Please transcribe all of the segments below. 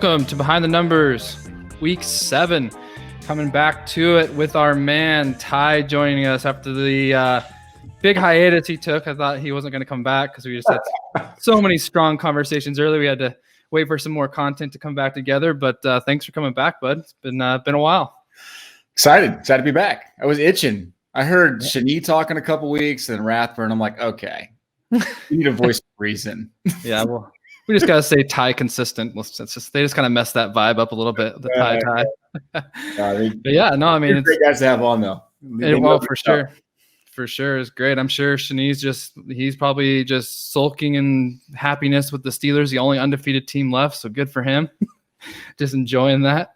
Welcome to Behind the Numbers, Week 7. Coming back to it with our man Ty joining us after the big hiatus he took. I thought he wasn't going to come back because we just had so many strong conversations earlier. We had to wait for some more content to come back together. But thanks for coming back, bud. It's been a while. Excited to be back. I was itching. I heard Shani talk in a couple weeks and Rathburn. I'm like, okay, you need a voice of reason. Yeah, well, we just gotta say Ty consistent. They just kind of messed that vibe up a little bit. The Ty. But yeah, no, I mean, it's great guys to have on though. Well, for sure, it's great. I'm sure he's probably just sulking in happiness with the Steelers, the only undefeated team left. So good for him. Just enjoying that.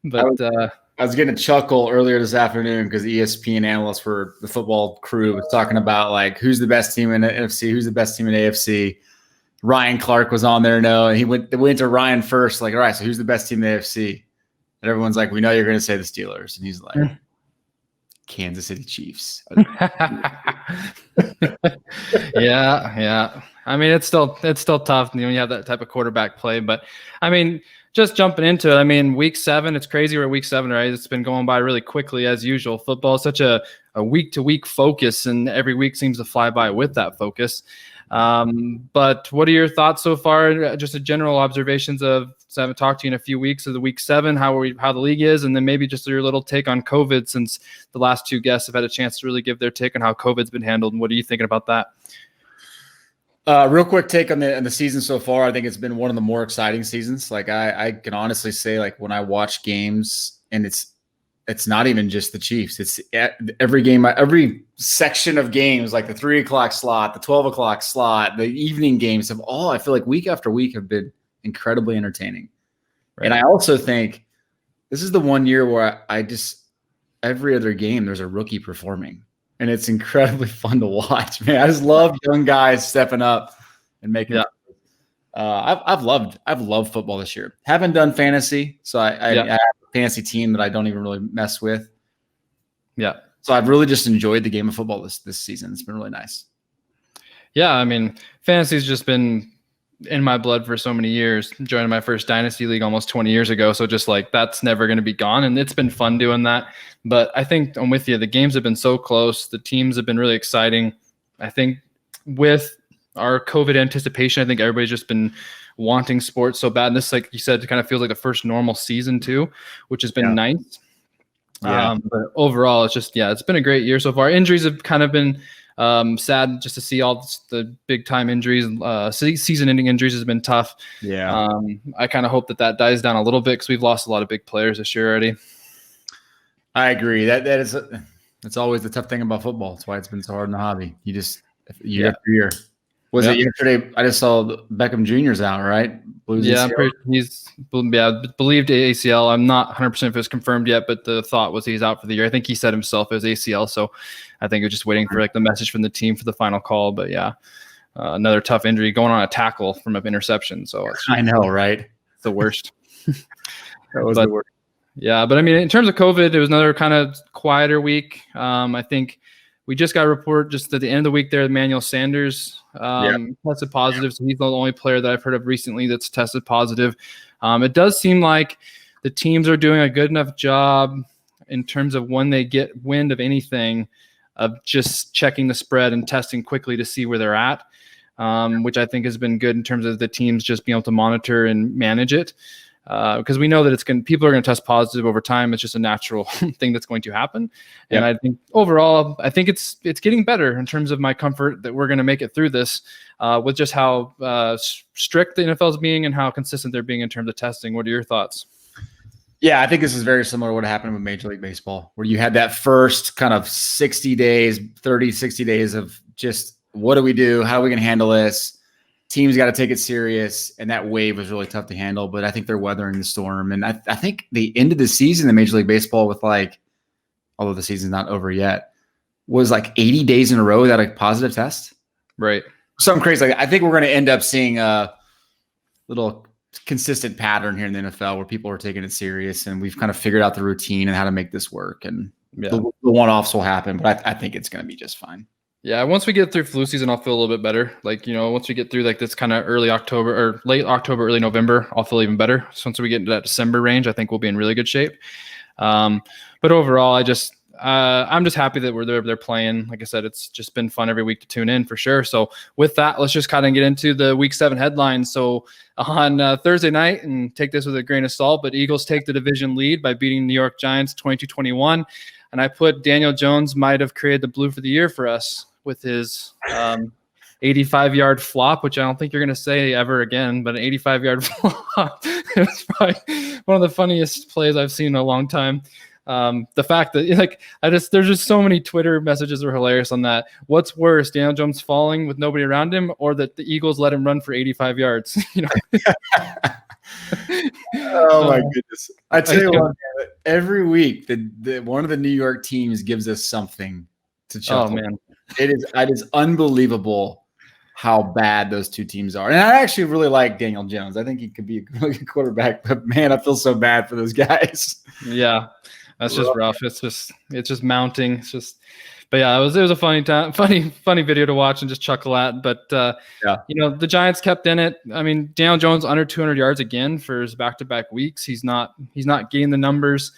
But I was getting a chuckle earlier this afternoon because the ESPN analyst for the football crew was talking about like who's the best team in the NFC, who's the best team in the AFC. Ryan Clark was on there, and he went to Ryan first, like, all right, so who's the best team in the AFC? And everyone's like, we know you're going to say the Steelers, and he's like, Kansas City Chiefs. Yeah. I mean, it's still tough when you have that type of quarterback play, but I mean, just jumping into it, I mean, Week 7, it's crazy we're at Week 7, right? It's been going by really quickly as usual. Football is such a week-to-week focus, and every week seems to fly by with that focus. But what are your thoughts so far? Just a general observations of, so I haven't talked to you in a few weeks of the Week 7, how the league is, and then maybe just your little take on COVID, since the last two guests have had a chance to really give their take on how COVID's been handled. And what are you thinking about that? Real quick take on the season so far. I think it's been one of the more exciting seasons. Like I can honestly say, like when I watch games, and it's not even just the Chiefs. It's every game, every section of games, like the 3 o'clock slot, the 12 o'clock slot, the evening games have all, I feel like week after week have been incredibly entertaining. Right. And I also think this is the one year where every other game, there's a rookie performing. And it's incredibly fun to watch, man. I just love young guys stepping up and making it. I've loved football this year. Haven't done fantasy, so I have a fantasy team that I don't even really mess with. Yeah. So I've really just enjoyed the game of football this season. It's been really nice. Yeah, I mean, fantasy's just been in my blood for so many years. Joining my first dynasty league almost 20 years ago, so just like that's never going to be gone, and it's been fun doing that. But I think I'm with you. The games have been so close. The teams have been really exciting. I think with our COVID anticipation, I think everybody's just been wanting sports so bad. And this, like you said, it kind of feels like the first normal season too, which has been nice. Yeah. But overall, it's been a great year so far. Injuries have kind of been sad just to see all the big time injuries. Season ending injuries has been tough. Yeah. I kind of hope that dies down a little bit because we've lost a lot of big players this year already. I agree. That's always the tough thing about football. That's why it's been so hard in the hobby. You just year after year. Was it yesterday? I just saw Beckham Jr.'s out, right? Yeah, he's believed ACL. I'm not 100% if it's confirmed yet, but the thought was he's out for the year. I think he said himself it was ACL, so I think we're just waiting for like the message from the team for the final call. But yeah, another tough injury going on a tackle from an interception. So I know, right? It's the worst. That was the worst. Yeah, but I mean, in terms of COVID, it was another kind of quieter week. I think we just got a report just at the end of the week there, Emmanuel Sanders tested positive. So he's the only player that I've heard of recently that's tested positive. It does seem like the teams are doing a good enough job in terms of when they get wind of anything of just checking the spread and testing quickly to see where they're at, which I think has been good in terms of the teams just being able to monitor and manage it. Because we know that people are going to test positive over time. It's just a natural thing that's going to happen. And I think overall, I think it's getting better in terms of my comfort that we're going to make it through this with just how strict the NFL is being and how consistent they're being in terms of testing. What are your thoughts? Yeah, I think this is very similar to what happened with Major League Baseball, where you had that first kind of 60 days of just what do we do? How are we going to handle this? Teams got to take it serious, and that wave was really tough to handle. But I think they're weathering the storm. And I think the end of the season in Major League Baseball with although the season's not over yet, was like 80 days in a row without a positive test. Right. Something crazy. I think we're going to end up seeing a little consistent pattern here in the NFL where people are taking it serious, and we've kind of figured out the routine and how to make this work. And the one-offs will happen, but I think it's going to be just fine. Yeah, once we get through flu season, I'll feel a little bit better. Like, once we get through like this kind of early October or late October, early November, I'll feel even better. So once we get into that December range, I think we'll be in really good shape. But overall, I'm just happy that they're playing. Like I said, it's just been fun every week to tune in for sure. So with that, let's just kind of get into the Week 7 headlines. So on Thursday night, and take this with a grain of salt, but Eagles take the division lead by beating New York Giants 22-21. And I put Daniel Jones might have created the blue for the year for us with his 85-yard flop, which I don't think you're going to say ever again, but an 85-yard flop. It was probably one of the funniest plays I've seen in a long time. The fact that there's just so many Twitter messages are hilarious on that. What's worse, Daniel Jones falling with nobody around him, or that the Eagles let him run for 85 yards? Oh my goodness! I tell you what, every week the one of the New York teams gives us something to chuckle. Oh man, it is unbelievable how bad those two teams are. And I actually really like Daniel Jones. I think he could be a really good quarterback, but man, I feel so bad for those guys. Yeah. That's just rough. It's just mounting. But yeah, it was a funny video to watch and just chuckle at. But the Giants kept in it. I mean, Daniel Jones under 200 yards again for his back-to-back weeks. He's not getting the numbers.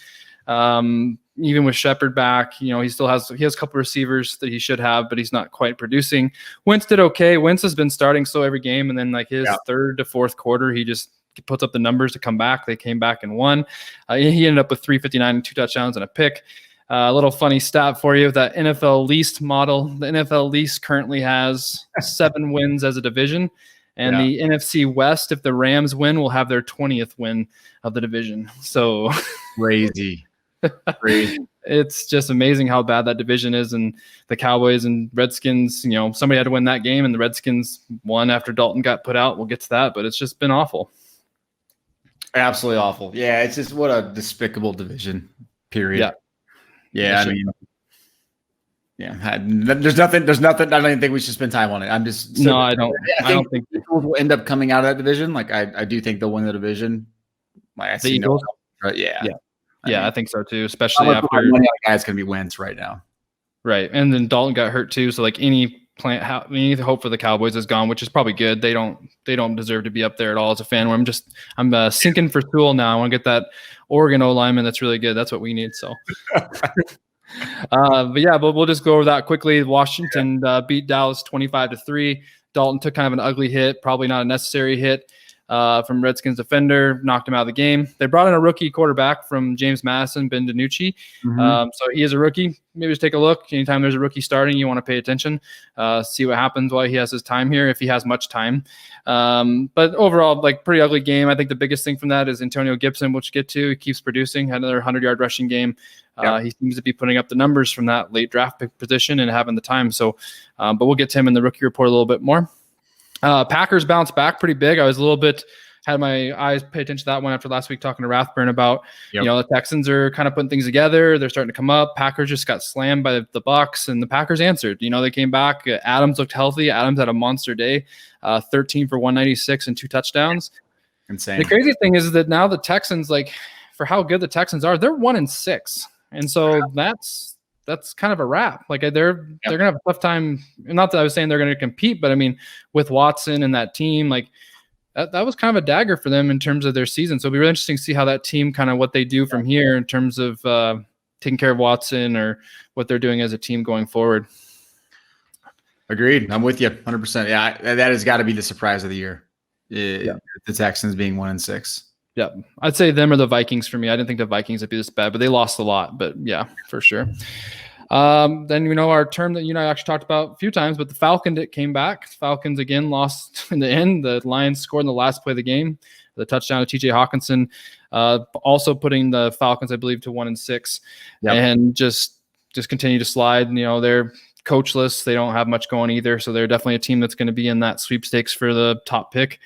Even with Shepard back, he has a couple receivers that he should have, but he's not quite producing. Wentz did okay. Wentz has been starting slow every game, and then like his third to fourth quarter, he just puts up the numbers to come back. They came back and won. He ended up with 359 and 2 touchdowns and a pick. A little funny stat for you, that NFL least model. The NFL least currently has 7 wins as a division. And the NFC West, if the Rams win, will have their 20th win of the division. So crazy. It's just amazing how bad that division is. And the Cowboys and Redskins, somebody had to win that game, and the Redskins won after Dalton got put out. We'll get to that, but it's just been awful. Absolutely awful. Yeah, it's just what a despicable division, period. Yeah. I mean, there's nothing. I don't even think we should spend time on it. I'm just I don't think the Eagles will end up coming out of that division. Like I do think they'll win the division. I see Eagles? I think so too. Especially after money on guys going to be Wentz right now. Right, and then Dalton got hurt too. So like any hope for the Cowboys is gone, which is probably good. They don't deserve to be up there at all as a fan. Where I'm sinking for Sewell now. I want to get that Oregon O lineman that's really good. That's what we need. So, but we'll just go over that quickly. Washington beat Dallas 25-3. Dalton took kind of an ugly hit, probably not a necessary hit. From Redskins defender, knocked him out of the game. They brought in a rookie quarterback from James Madison, Ben DiNucci. So he is a rookie. Maybe just take a look. Anytime there's a rookie starting, you want to pay attention, see what happens while he has his time here, if he has much time. But overall, like pretty ugly game. I think the biggest thing from that is Antonio Gibson, which we'll get to. He keeps producing, had another 100-yard rushing game. He seems to be putting up the numbers from that late draft pick position and having the time. So, but we'll get to him in the rookie report a little bit more. Packers bounced back pretty big. I was had my eyes pay attention to that one after last week talking to Rathburn about, the Texans are kind of putting things together. They're starting to come up. Packers just got slammed by the Bucks, and the Packers answered. They came back. Adams looked healthy. Adams had a monster day, 13 for 196 and 2 touchdowns. Insane. The crazy thing is that now the Texans, like for how good the Texans are, they're 1-6. And so that's kind of a wrap. Like they're gonna have a tough time. Not that I was saying they're gonna compete, but I mean, with Watson and that team, like that was kind of a dagger for them in terms of their season. So it'll be really interesting to see how that team kind of what they do from here in terms of taking care of Watson or what they're doing as a team going forward. Agreed. I'm with you 100%. Yeah, that has got to be the surprise of the year. The Texans being 1-6. Yeah, I'd say them or the Vikings for me. I didn't think the Vikings would be this bad, but they lost a lot. But yeah, for sure. Then our term that I actually talked about a few times, but the Falcons came back. Falcons again lost in the end. The Lions scored in the last play of the game, the touchdown to T.J. Hawkinson, also putting the Falcons, I believe, to 1-6, and just continue to slide. They're coachless. They don't have much going either, so they're definitely a team that's going to be in that sweepstakes for the top pick.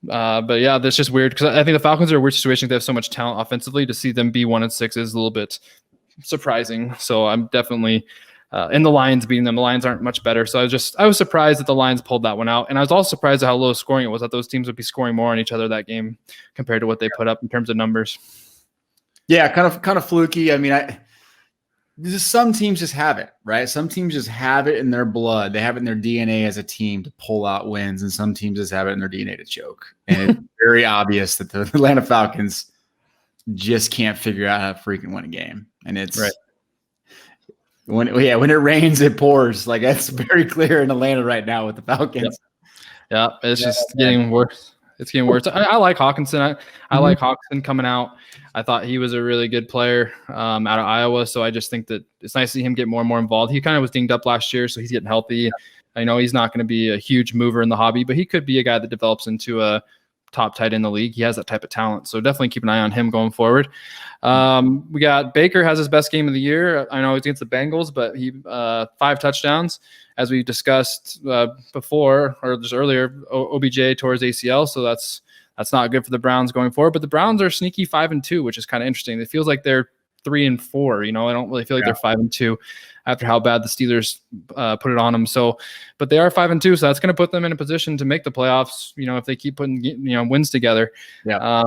But yeah, that's just weird because I think the Falcons are a weird situation. They have so much talent offensively. To see them be 1-6 is a little bit surprising. So I'm definitely in the Lions beating them. The Lions aren't much better. So I was surprised that the Lions pulled that one out. And I was also surprised at how low scoring it was, that those teams would be scoring more on each other that game compared to what they put up in terms of numbers. Yeah, kind of fluky. I mean, just some teams just have it, right? Some teams just have it in their blood. They have it in their DNA as a team to pull out wins, and some teams just have it in their DNA to choke. And it's very obvious that the Atlanta Falcons just can't figure out how to freaking win a game. And it's right. When it rains, it pours. Like, that's very clear in Atlanta right now with the Falcons. Yeah, it's just getting worse. It's getting worse. I like Hawkinson. I like Hawkinson coming out. I thought he was a really good player out of Iowa. So I just think that it's nice to see him get more and more involved. He kind of was dinged up last year, so he's getting healthy. Yeah. I know he's not going to be a huge mover in the hobby, but he could be a guy that develops into a top tight end in the league. He has that type of talent. So definitely keep an eye on him going forward. We got Baker has his best game of the year. I know it's against the Bengals, but he 5 touchdowns. As we discussed before or just earlier, OBJ tore his ACL. So that's not good for the Browns going forward. But the Browns are sneaky 5-2, which is kind of interesting. It feels like they're 3-4. You know, I don't really feel like they're 5-2 after how bad the Steelers put it on them. So, but they are 5-2, so that's going to put them in a position to make the playoffs. You know, if they keep putting wins together. Yeah.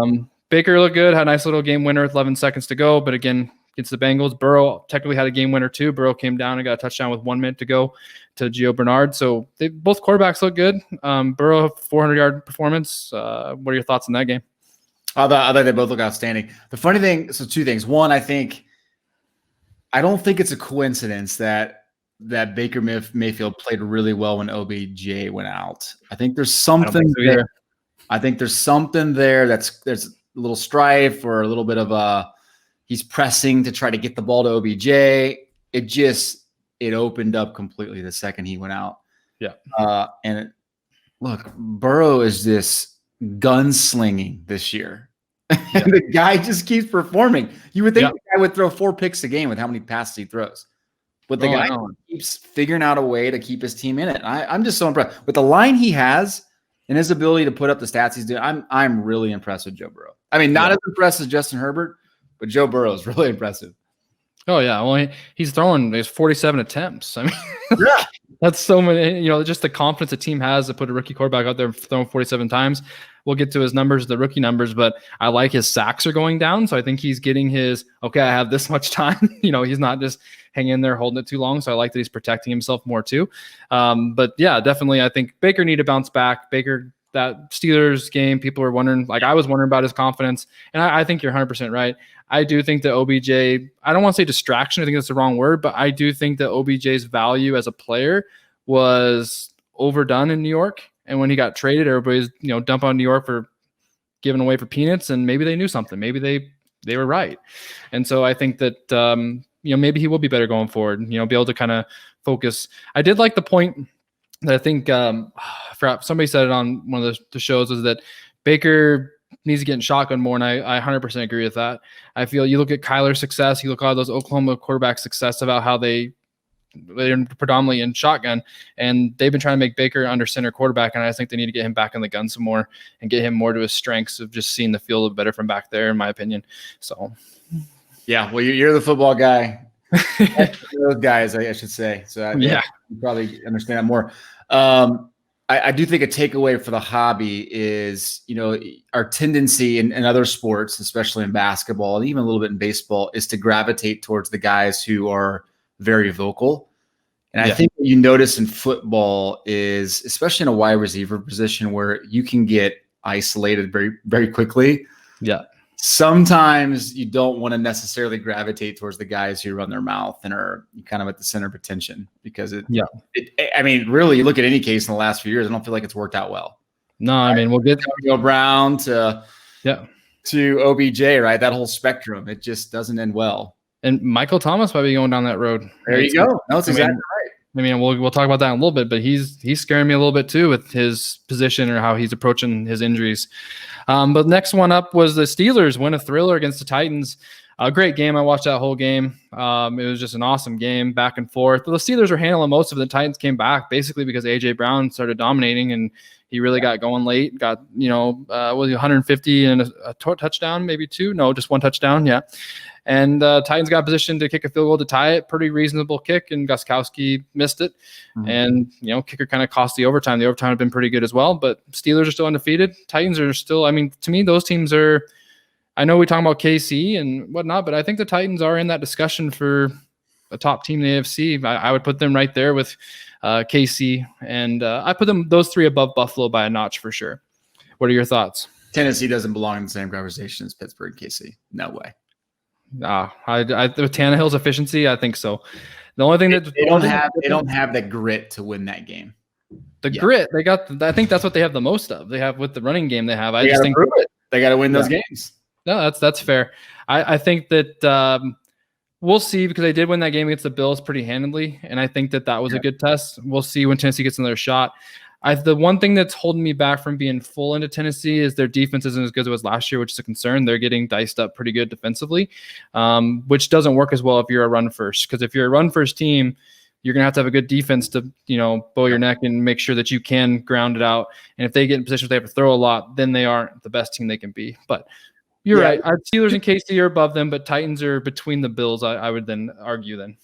Baker looked good, had a nice little game winner with 11 seconds to go. But again, against the Bengals, Burrow technically had a game winner too. Burrow came down and got a touchdown with 1 minute to go to Gio Bernard. So both quarterbacks look good. Burrow 400-yard performance. What are your thoughts on that game? I thought they both look outstanding. The funny thing, so 2 things. One, I don't think it's a coincidence that Baker Mayfield played really well when OBJ went out. I think there's something there. I think there's something there there's a little strife or a little bit of he's pressing to try to get the ball to OBJ. It opened up completely the second he went out. Yeah. Look, Burrow is this gunslinging this year. Yeah. The guy just keeps performing. You would think the guy would throw 4 picks a game with how many passes he throws. But the guy keeps figuring out a way to keep his team in it. I'm just so impressed. With the line he has and his ability to put up the stats he's doing, I'm really impressed with Joe Burrow. I mean, not as impressed as Justin Herbert, but Joe Burrow is really impressive. Oh, yeah. Well, he's throwing 47 attempts. I mean, yeah. That's so many, just the confidence a team has to put a rookie quarterback out there throwing 47 times. We'll get to his numbers, the rookie numbers, but I like his sacks are going down. So I think he's getting I have this much time. He's not just hanging in there holding it too long. So I like that he's protecting himself more too. But yeah, definitely. I think Baker need to bounce back. Baker, that Steelers game, people were wondering, like I was wondering about his confidence. And I think you're 100% right. I do think that OBJ, I don't want to say distraction, I think that's the wrong word, but I do think that OBJ's value as a player was overdone in New York. And when he got traded, everybody's, dump on New York for giving away for peanuts, and maybe they knew something. Maybe they were right. And so I think that, maybe he will be better going forward, be able to kind of focus. I did like the point that I think, I forgot, somebody said it on one of the shows, is that Baker needs to get in shotgun more, and I 100% agree with that. I feel you look at Kyler's success, you look at all those Oklahoma quarterbacks' success about how they're predominantly in shotgun, and they've been trying to make Baker under center quarterback, and I think they need to get him back in the gun some more and get him more to his strengths of just seeing the field a little better from back there, in my opinion. So, yeah, well, you're the football guy. Those guys, I should say. So you probably understand that more. I do think a takeaway for the hobby is, our tendency in other sports, especially in basketball and even a little bit in baseball, is to gravitate towards the guys who are very vocal. And I think what you notice in football is, especially in a wide receiver position where you can get isolated very, very quickly. Yeah. Sometimes you don't want to necessarily gravitate towards the guys who run their mouth and are kind of at the center of attention, because really, you look at any case in the last few years, I don't feel like it's worked out well. No, I mean, we'll get Antonio Brown to OBJ, right? That whole spectrum, it just doesn't end well. And Michael Thomas might be going down that road. There you go. No, that's exactly right. I mean, we'll talk about that in a little bit, but he's scaring me a little bit too with his position or how he's approaching his injuries. But next one up was the Steelers win a thriller against the Titans. A great game. I watched that whole game. It was just an awesome game, back and forth. The Steelers were handling most of it. The Titans came back basically because A.J. Brown started dominating, and he really got going late. Got, was 150 and a touchdown, maybe 2? No, just 1 touchdown. Yeah. And Titans got positioned to kick a field goal to tie it. Pretty reasonable kick, and Gostkowski missed it. Mm-hmm. And, kicker kind of cost the overtime. The overtime had been pretty good as well, but Steelers are still undefeated. Titans are still, to me, those teams are, I know we talk about KC and whatnot, but I think the Titans are in that discussion for a top team in the AFC. I would put them right there with KC, and I put those three above Buffalo by a notch for sure. What are your thoughts? Tennessee doesn't belong in the same conversation as Pittsburgh and KC. No way. With Tannehill's efficiency, I think so. The only thing that they don't have the grit to win that game. Grit they got. I think that's what they have the most of. They have with the running game they have. I just think they got to win those games. No, that's fair. I think that we'll see, because they did win that game against the Bills pretty handedly, and I think that was a good test. We'll see when Tennessee gets another shot. The one thing that's holding me back from being full into Tennessee is their defense isn't as good as it was last year, which is a concern. They're getting diced up pretty good defensively, which doesn't work as well if you're a run first. Because if you're a run first team, you're going to have a good defense to, bow your neck and make sure that you can ground it out. And if they get in positions they have to throw a lot, then they aren't the best team they can be. But you're right. Steelers and KC are above them, but Titans are between the Bills. I would then argue then.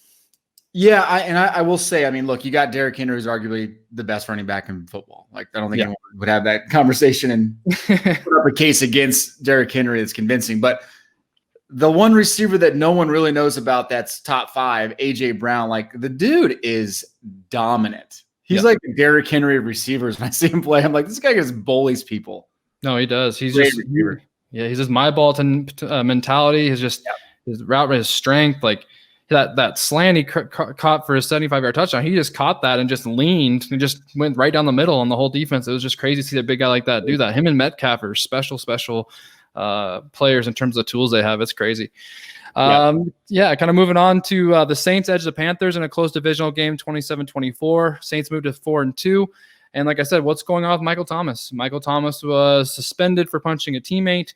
Yeah, I will say, I mean, look, you got Derrick Henry, who's arguably the best running back in football. Like, I don't think anyone would have that conversation and put up a case against Derrick Henry that's convincing. But the one receiver that no one really knows about that's top 5, A.J. Brown, like, the dude is dominant. He's like a Derrick Henry of receivers. When I see him play, I'm like, this guy just bullies people. No, he does. He's just receiver. Yeah, he's just my ball mentality. His route, his strength, like – that slant he caught for a 75-yard touchdown, he just caught that and just leaned and just went right down the middle on the whole defense. It was just crazy to see a big guy like that do that. Him and Metcalf are special players in terms of the tools they have. It's crazy. Kind of moving on to the Saints edge the Panthers in a close divisional game, 27-24. Saints moved to 4-2. And like I said, what's going on with Michael Thomas? Michael Thomas was suspended for punching a teammate.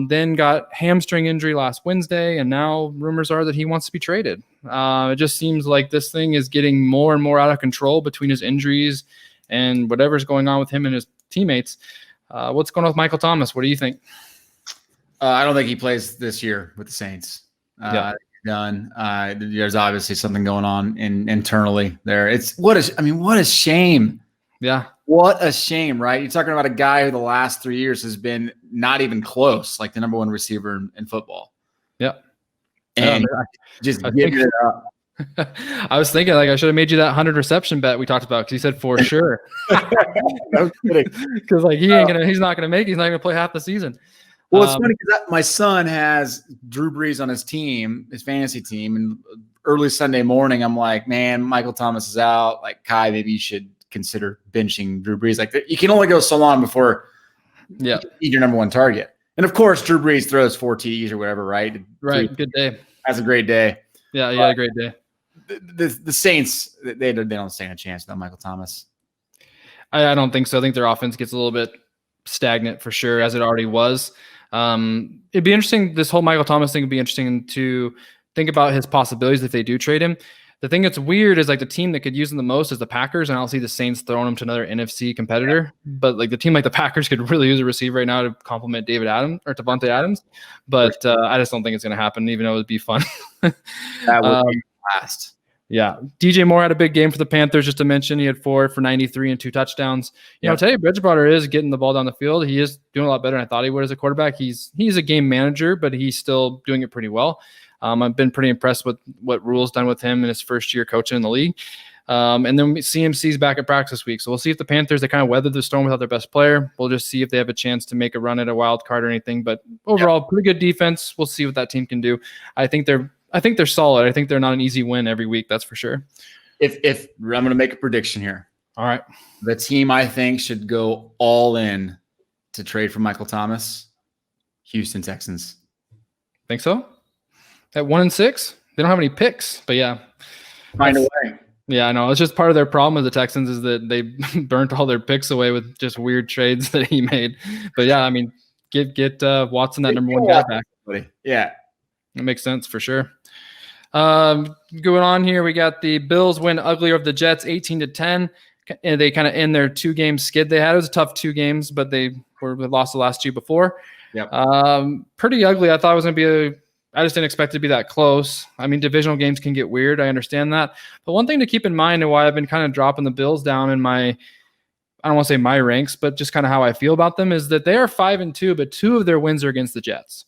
Then got hamstring injury last Wednesday, and now rumors are that he wants to be traded. It just seems like this thing is getting more and more out of control between his injuries and whatever's going on with him and his teammates. What's going on with Michael Thomas? What do you think? I don't think he plays this year with the Saints. Done. There's obviously something going on internally there. What a shame. Yeah. What a shame, right? You're talking about a guy who the last 3 years has been not even close, like the number one receiver in football. Yep. And just giving it up. I was thinking, like, I should have made you that 100 reception bet we talked about, because he said for sure. No kidding. Because like he's not gonna make it. He's not gonna play half the season. Well, it's funny because my son has Drew Brees on his team, his fantasy team, and early Sunday morning, I'm like, man, Michael Thomas is out. Like, Kai, maybe you should consider benching Drew Brees. Like, you can only go so long before you need your number one target. And of course, Drew Brees throws 4 TDs or whatever, right? Right. Good day. Has a great day. Yeah, he had a great day. The Saints, they don't stand a chance without Michael Thomas. I don't think so. I think their offense gets a little bit stagnant for sure, as it already was. It'd be interesting. This whole Michael Thomas thing would be interesting to think about his possibilities if they do trade him. The thing that's weird is, like, the team that could use him the most is the Packers, and I don't see the Saints throwing him to another NFC competitor. But like the team like the Packers could really use a receiver right now to complement David Adams or Devontae Adams. But I just don't think it's going to happen, even though it would be fun. That would be fast. Yeah. DJ Moore had a big game for the Panthers, just to mention. He had 4 for 93 and 2 touchdowns. You know, Teddy Bridgewater is getting the ball down the field. He is doing a lot better than I thought he would as a quarterback. He's a game manager, but he's still doing it pretty well. I've been pretty impressed with what Rule's done with him in his first year coaching in the league. And then CMC's back at practice this week. So we'll see if the Panthers, they kind of weathered the storm without their best player. We'll just see if they have a chance to make a run at a wild card or anything. But overall, pretty good defense. We'll see what that team can do. I think they're solid. I think they're not an easy win every week. That's for sure. If I'm going to make a prediction here. All right. The team I think should go all in to trade for Michael Thomas, Houston Texans. Think so? At 1-6, they don't have any picks, but yeah. Find a way. Yeah, I know. It's just part of their problem with the Texans is that they burnt all their picks away with just weird trades that he made. But yeah, I mean, get Watson that number one guy back. Yeah. It makes sense for sure. Going on here, we got the Bills win ugly over the Jets, 18-10. And they kind of end their 2-game skid they had. It was a tough 2 games, but they lost the last 2 before. Yep. Pretty ugly. I thought it was going to be I just didn't expect it to be that close. I mean, divisional games can get weird. I understand that. But one thing to keep in mind and why I've been kind of dropping the Bills down in my, I don't want to say my ranks, but just kind of how I feel about them is that they are 5-2, but 2 of their wins are against the Jets.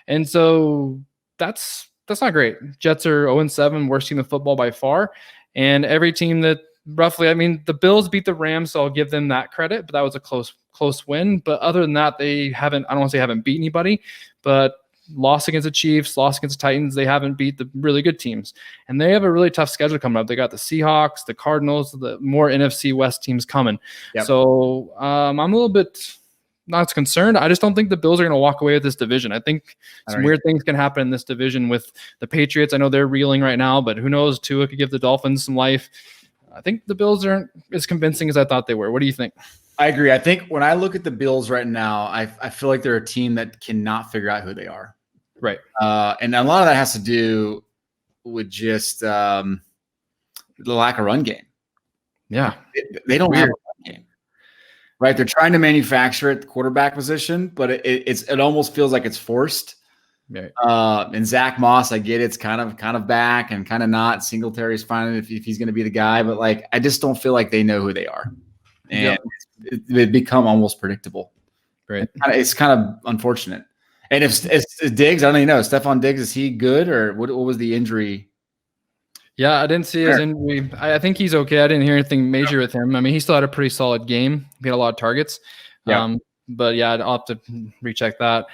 And so that's that's not great. Jets are 0-7, worst team in football by far. And every team that roughly, I mean, the Bills beat the Rams, so I'll give them that credit, but that was a close win. But other than that, they haven't, I don't want to say haven't beat anybody, but lost against the Chiefs, lost against the Titans. They haven't beat the really good teams. And they have a really tough schedule coming up. They got the Seahawks, the Cardinals, the more NFC West teams coming. Yep. So I'm a little bit not concerned. I just don't think the Bills are going to walk away with this division. I think some weird things can happen in this division with the Patriots. I know they're reeling right now, but who knows? Tua could give the Dolphins some life. I think the Bills aren't as convincing as I thought they were. What do you think? I agree. I think when I look at the Bills right now, I feel like they're a team that cannot figure out who they are. Right. And a lot of that has to do with just the lack of run game. Yeah. They don't have a run game. Right. They're trying to manufacture it at the quarterback position, but it almost feels like it's forced. Right. And Zach Moss, I get it's kind of back and kind of not. Singletary's fine if he's going to be the guy, but like I just don't feel like they know who they are, and it become almost predictable. Right. It's kind of unfortunate. And if Diggs, I don't even know. Stephon Diggs, is he good or what was the injury? Yeah, I didn't see his injury. I think he's okay. I didn't hear anything major with him. I mean, he still had a pretty solid game. He had a lot of targets. Yeah. But yeah, I'll have to recheck that.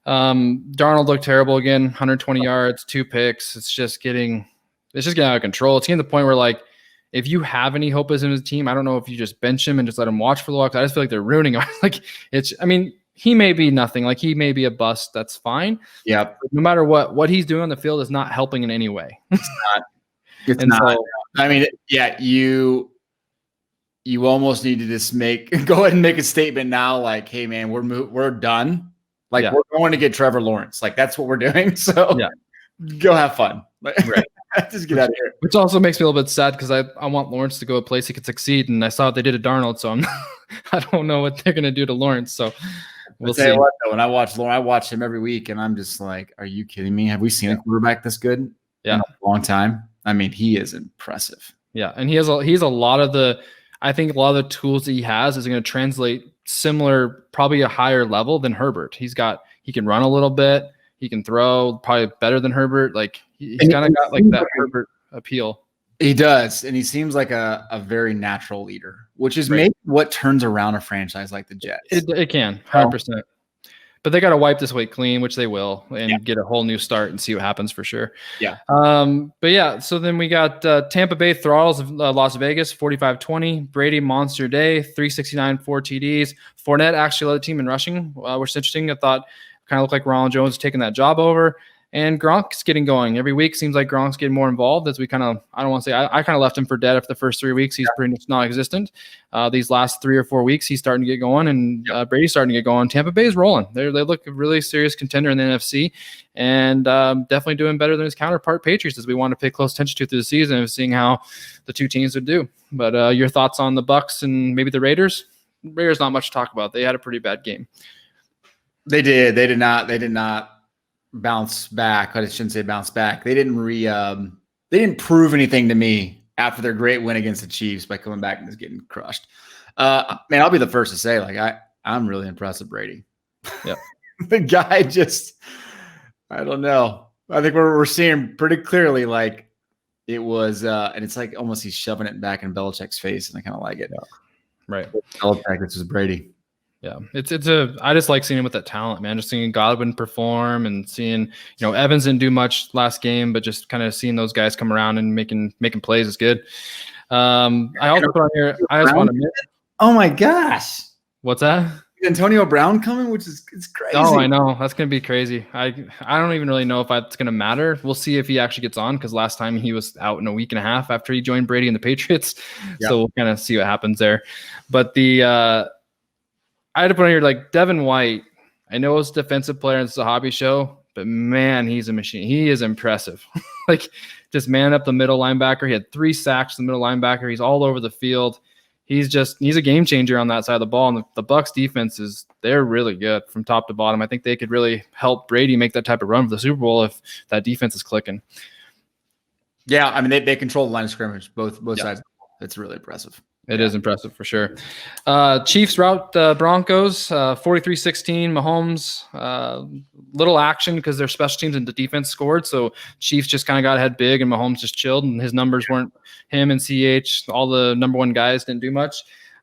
Darnold looked terrible again, 120 yards, 2 picks. It's just getting out of control. It's getting to the point where, like, if you have any hope as in his team, I don't know if you just bench him and just let him watch for the walk. I just feel like they're ruining him. Like, I mean, he may be nothing. Like, he may be a bust. That's fine. Yeah. No matter what he's doing on the field is not helping in any way. It's not. It's not. So, I mean, yeah, you almost need to just go ahead and make a statement now, like, hey, man, we're done. Like, we're going to get Trevor Lawrence. Like, that's what we're doing. So go have fun. Right. Just get out of here. Which also makes me a little bit sad because I want Lawrence to go a place he could succeed. And I saw what they did to Darnold. So I don't know what they're going to do to Lawrence. So we'll see. What, though, when I watch Lawrence, I watch him every week. And I'm just like, are you kidding me? Have we seen a quarterback this good in a long time? I mean, he is impressive. Yeah. And he's a lot of the tools that he has is going to translate similar, probably a higher level than Herbert. He can run a little bit. He can throw probably better than Herbert. Like he's kind of got like that Herbert appeal. He does. And he seems like a very natural leader, which is maybe what turns around a franchise like the Jets. It can 100%. But they got to wipe this week clean, which they will, and get a whole new start and see what happens for sure. Yeah. But yeah, so then we got Tampa Bay throttles of Las Vegas, 45-20. Brady monster day, 369, 4 TDs. Fournette actually led the team in rushing, which is interesting. I thought kind of looked like Ronald Jones was taking that job over. And Gronk's getting going. Every week seems like Gronk's getting more involved as we kind of, I don't want to say, I kind of left him for dead after the first 3 weeks. He's pretty much non-existent. These last 3 or 4 weeks, he's starting to get going, and Brady's starting to get going. Tampa Bay's rolling. They look a really serious contender in the NFC, and definitely doing better than his counterpart Patriots, as we want to pay close attention to through the season and seeing how the two teams would do. But your thoughts on the Bucs and maybe the Raiders? Raiders, not much to talk about. They had a pretty bad game. They did. They did not bounce back. I shouldn't say bounce back. They didn't they didn't prove anything to me after their great win against the Chiefs by coming back and just getting crushed. Man, I'll be the first to say, like, I'm really impressed with Brady. Yeah. The guy just, I don't know. I think we're seeing pretty clearly, like, it was and it's like almost he's shoving it back in Belichick's face, and I kind of like it. Yeah. Right. Belichick, this is Brady. Yeah, I just like seeing him with that talent, man. Just seeing Godwin perform and seeing, Evans didn't do much last game, but just kind of seeing those guys come around and making plays is good. I also put on here. I just want to. Oh my gosh! What's that? Antonio Brown coming, which is crazy. Oh, I know, that's gonna be crazy. I don't even really know if that's gonna matter. We'll see if he actually gets on, because last time he was out in a week and a half after he joined Brady and the Patriots. Yep. So we'll kind of see what happens there. But I had to put on here, like, Devin White. I know it's a defensive player and it's a hobby show, but man, he's a machine. He is impressive. Like, just man up the middle linebacker. He had 3 sacks in the middle linebacker. He's all over the field. He's a game changer on that side of the ball. And the Bucs defense they're really good from top to bottom. I think they could really help Brady make that type of run for the Super Bowl if that defense is clicking. Yeah, I mean, they control the line of scrimmage, both sides. It's really impressive. It is impressive for sure. Chiefs rout the Broncos 43-16. Mahomes, little action because their special teams and the defense scored. So Chiefs just kind of got ahead big and Mahomes just chilled and his numbers weren't him and CH. All the number one guys didn't do much.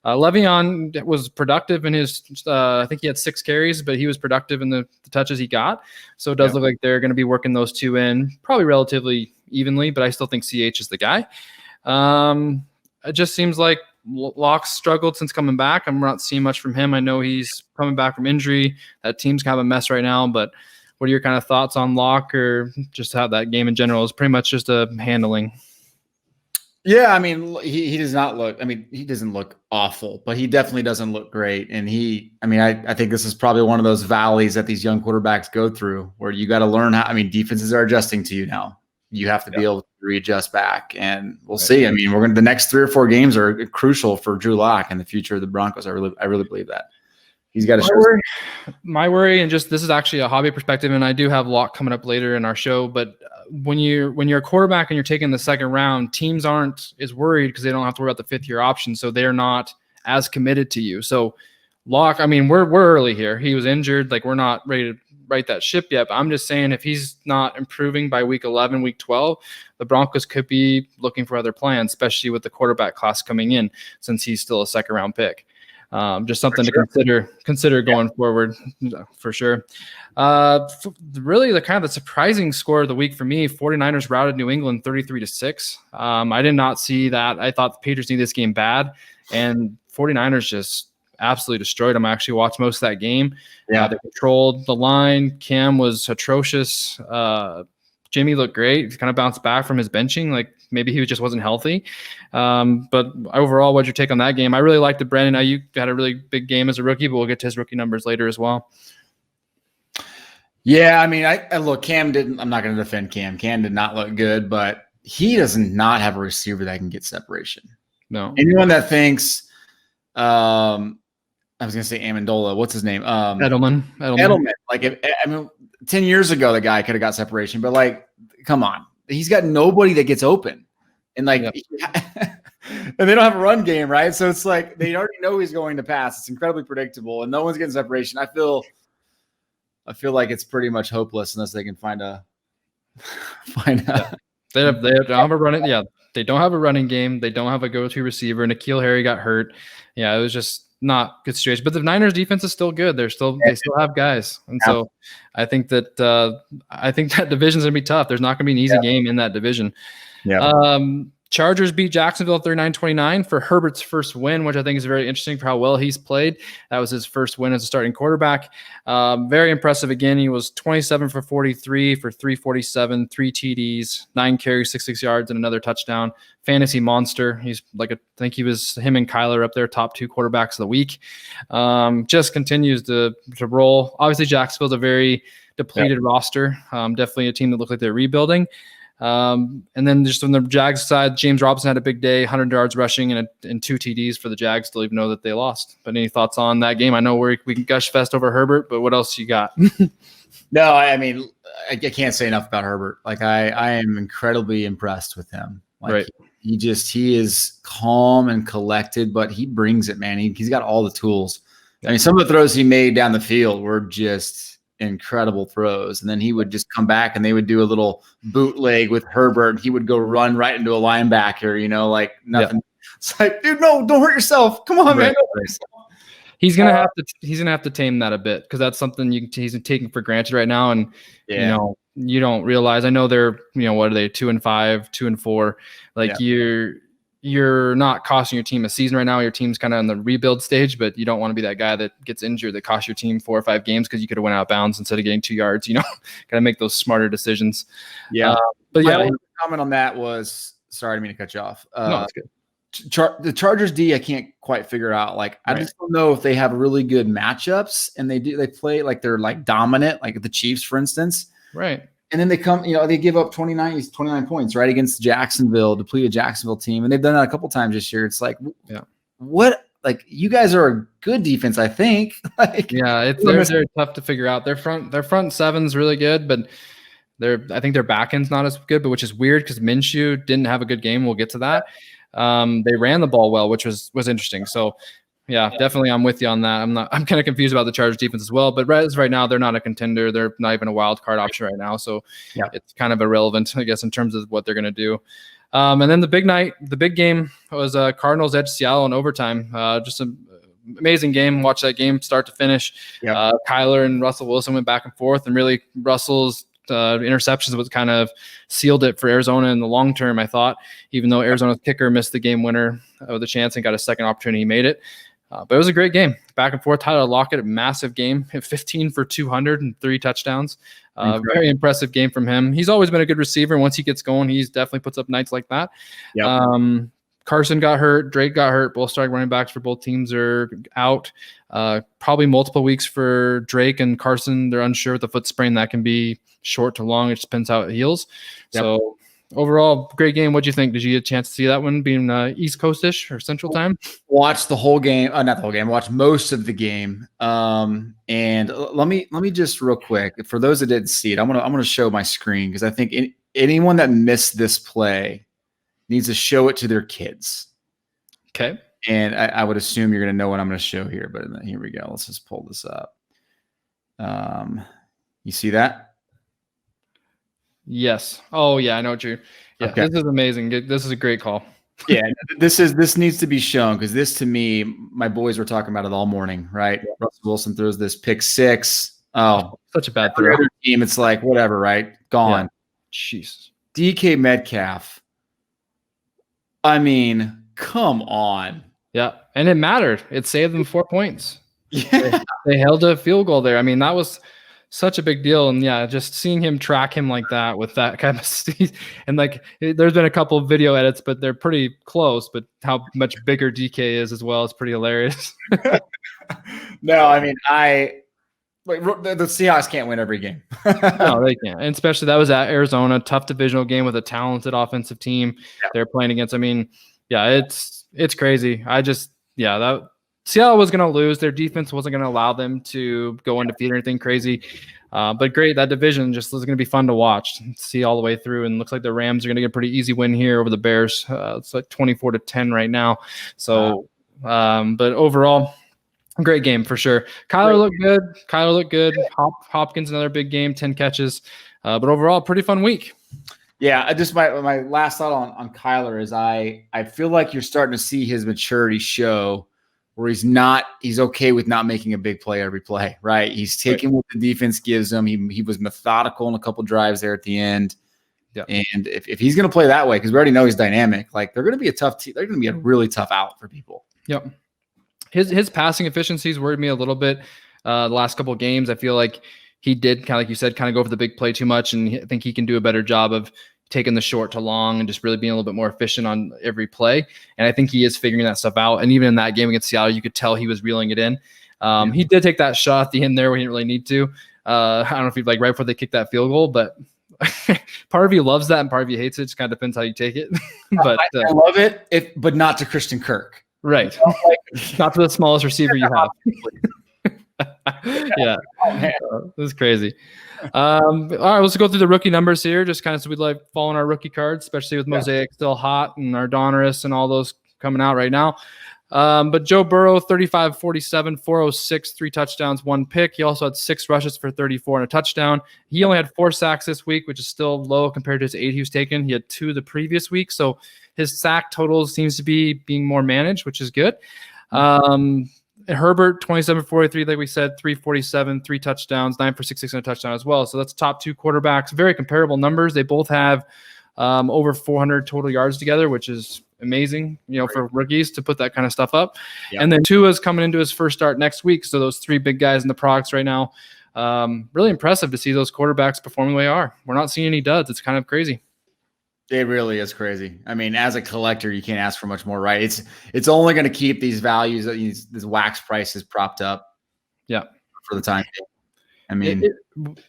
Le'Veon was productive in his, I think he had 6 carries, but he was productive in the touches he got. So it does look like they're going to be working those two in probably relatively evenly, but I still think CH is the guy. It just seems like Locke's struggled since coming back. I'm not seeing much from him. I know he's coming back from injury. That team's kind of a mess right now, but what are your kind of thoughts on Locke or just how that game in general is pretty much just a handling? Yeah, I mean, he does not look, I mean, he doesn't look awful, but he definitely doesn't look great. And I think this is probably one of those valleys that these young quarterbacks go through where you got to learn how, defenses are adjusting to you now. You have to be able to readjust back, and we'll see. I mean, the next 3 or 4 games are crucial for Drew Lock and the future of the Broncos. I really believe that he's got to show. My worry, and just this is actually a hobby perspective, and I do have Lock coming up later in our show. But when you're a quarterback and you're taking the second round, teams aren't as worried because they don't have to worry about the 5th year option, so they're not as committed to you. So Lock, I mean, we're early here. He was injured, like we're not ready to right that ship yet, but I'm just saying if he's not improving by week 11, week 12, the Broncos could be looking for other plans, especially with the quarterback class coming in since he's still a 2nd round pick. Just something to consider going forward for sure. Really the kind of the surprising score of the week for me, 49ers routed New England 33-6. I did not see that. I thought the Patriots need this game bad, and 49ers just absolutely destroyed them. I actually watched most of that game. They controlled the line. Cam was atrocious. Jimmy looked great. He kind of bounced back from his benching. Like maybe he just wasn't healthy. But overall, what'd your take on that game? I really liked the Brandon Ayuk had a really big game as a rookie, but we'll get to his rookie numbers later as well. Yeah, I mean, I look, Cam didn't. I'm not going to defend Cam. Cam did not look good, but he does not have a receiver that can get separation. No. Anyone that thinks, I was going to say Amendola. What's his name? Edelman. Like, 10 years ago, the guy could have got separation, but like, come on. He's got nobody that gets open. And like, and they don't have a run game, right? So it's like, they already know he's going to pass. It's incredibly predictable and no one's getting separation. I feel like it's pretty much hopeless unless they can find a. They don't have a running. Yeah. They don't have a running game. They don't have a go-to receiver. N'Keal Harry got hurt. Yeah. It was just not good situation, but the Niners defense is still good. They still have guys. And so I think that division's gonna be tough. There's not gonna be an easy game in that division. Chargers beat Jacksonville 39-29 for Herbert's first win, which I think is very interesting for how well he's played. That was his first win as a starting quarterback. Very impressive. Again, he was 27 for 43 for 347, 3 TDs, 9 carries, 66 yards, and another touchdown. Fantasy monster. He's like I think he was him and Kyler up there, top 2 quarterbacks of the week. Just continues to roll. Obviously, Jacksonville's a very depleted roster. Definitely a team that looked like they're rebuilding. And then just on the Jags side, James Robinson had a big day, 100 yards rushing and 2 TDs for the Jags to even know that they lost. But any thoughts on that game? I know we can gush fest over Herbert, but what else you got? No, I mean, I can't say enough about Herbert. Like I am incredibly impressed with him. Like he is calm and collected, but he brings it, man. He's got all the tools. I mean, some of the throws he made down the field were just incredible throws, and then he would just come back and they would do a little bootleg with Herbert. He would go run right into a linebacker, like nothing. It's like, dude, no, don't hurt yourself. Come on, man. He's gonna have to tame that a bit because that's something he's taking for granted right now, and you don't realize. I know they're what are they 2-5, 2-4, like you're not costing your team a season right now. Your team's kind of in the rebuild stage, but you don't want to be that guy that gets injured that costs your team 4 or 5 games because you could have went out of bounds instead of getting 2 yards. Got to make those smarter decisions. But my comment on that was, sorry, I didn't mean to cut you off. No, that's good. The Chargers D, I can't quite figure out. Like, I just don't know if they have really good matchups, and they play like they're like dominant, like the Chiefs, for instance. Right. And then they come, they give up 29 points, right, against Jacksonville, depleted Jacksonville team. And they've done that a couple times this year. It's like, what? Like, you guys are a good defense, I think. They're tough to figure out. Their front seven's really good, but I think their back end's not as good, but which is weird because Minshew didn't have a good game. We'll get to that. They ran the ball well, which was interesting. So yeah, definitely I'm with you on that. I'm kind of confused about the Chargers defense as well, but right now they're not a contender. They're not even a wild card option right now. So it's kind of irrelevant, I guess, in terms of what they're going to do. And then the big game was Cardinals edge Seattle in overtime. Just an amazing game. Watch that game start to finish. Kyler and Russell Wilson went back and forth, and really Russell's interceptions was kind of sealed it for Arizona in the long term, I thought, even though Arizona's kicker missed the game winner with a chance and got a second opportunity, he made it. But it was a great game. Back and forth. Tyler Lockett, a massive game. 15 for 200 and 3 touchdowns. Very impressive game from him. He's always been a good receiver. Once he gets going, he's definitely puts up nights like that. Carson got hurt. Drake got hurt. Both starting running backs for both teams are out. Probably multiple weeks for Drake and Carson. They're unsure with the foot sprain. That can be short to long. It just depends how it heals. So overall, great game. What do you think? Did you get a chance to see that one being East Coast-ish or Central Time? Watch the whole game. Not the whole game. Watch most of the game. And let me just real quick, for those that didn't see it, I'm gonna show my screen because I think anyone that missed this play needs to show it to their kids. Okay. And I would assume you're going to know what I'm going to show here, but here we go. Let's just pull this up. You see that? Yes. Oh yeah, I know what you're. Yeah, okay. This is amazing. This is a great call. Yeah, this needs to be shown because this, to me, my boys were talking about it all morning. Right? Yeah. Russell Wilson throws this pick 6. Oh, such a bad throw. Other team, it's like whatever, right? Gone. Yeah. Jeez. DK Metcalf. I mean, come on. Yeah, and it mattered. It saved them 4 points. Yeah, they held a field goal there. I mean, that was such a big deal. And yeah, just seeing him track him like that with that kind of and like there's been a couple of video edits, but they're pretty close. But how much bigger DK is as well is pretty hilarious. No, I mean, the Seahawks can't win every game. No, they can't. And especially that was at Arizona, tough divisional game with a talented offensive team they're playing against. I mean, yeah, it's crazy. That Seattle was going to lose. Their defense wasn't going to allow them to go undefeated or anything crazy. But great, that division just was going to be fun to watch, see all the way through. And looks like the Rams are going to get a pretty easy win here over the Bears. It's like 24-10 right now. So, but overall, great game for sure. Kyler looked good. Hopkins, another big game, 10 catches. But overall, pretty fun week. Yeah, just my last thought on Kyler is I feel like you're starting to see his maturity show where he's okay with not making a big play every play, right? He's taking what the defense gives him. He was methodical in a couple drives there at the end. Yeah. And if he's going to play that way, because we already know he's dynamic, like they're going to be a tough team. They're going to be a really tough out for people. Yep. His passing efficiencies worried me a little bit the last couple of games. I feel like he did kind of, like you said, kind of go for the big play too much. And I think he can do a better job of taking the short to long and just really being a little bit more efficient on every play. And I think he is figuring that stuff out. And even in that game against Seattle, you could tell he was reeling it in. He did take that shot at the end there where he didn't really need to. I don't know if he'd like right before they kicked that field goal, but part of you loves that and part of you hates it. It just kind of depends how you take it. But I love it, but not to Christian Kirk. Right. Not to the smallest receiver you have. Yeah. This is crazy. All right, let's go through the rookie numbers here, just kind of so we'd like following our rookie cards, especially with Mosaic still hot and Ardonaris and all those coming out right now. But Joe Burrow, 35-47, 406, 3 touchdowns, 1 pick. He also had 6 rushes for 34 and a touchdown. He only had 4 sacks this week, which is still low compared to his 8 he was taking. He had 2 the previous week, so his sack total seems to be being more managed, which is good. Herbert, 27-43, like we said, 347, 3 touchdowns, 9 for 66 and a touchdown as well. So that's top 2 quarterbacks. Very comparable numbers. They both have over 400 total yards together, which is amazing, for rookies to put that kind of stuff up. Yep. And then Tua's coming into his first start next week. So those 3 big guys in the products right now, really impressive to see those quarterbacks performing the way they are. We're not seeing any duds. It's kind of crazy. It really is crazy. I mean, as a collector, you can't ask for much more, right? It's only going to keep these values, these wax prices propped up. Yeah, for the time being. I mean,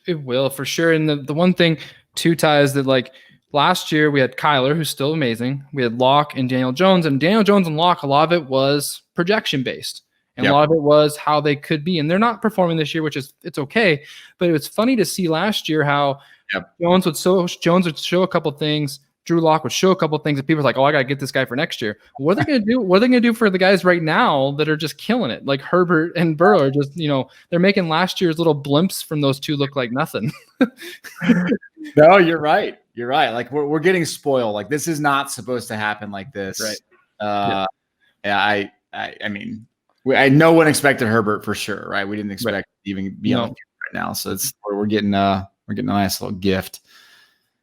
it will for sure. And the one thing too, Ty, is that like last year we had Kyler, who's still amazing. We had Locke and Daniel Jones, and Daniel Jones and Locke, a lot of it was projection based. And a lot of it was how they could be. And they're not performing this year, which is it's okay. But it was funny to see last year how Jones would show a couple things. Drew Lock would show a couple of things that people are like, oh, I got to get this guy for next year. What are they going to do? What are they going to do for the guys right now that are just killing it? Like Herbert and Burrow are just, they're making last year's little blimps from those two look like nothing. No, you're right. You're right. Like we're getting spoiled. Like this is not supposed to happen like this. Right. Yeah. I mean, no one expected Herbert for sure. Right. We didn't expect to even be on the field right now. So we're getting a nice little gift.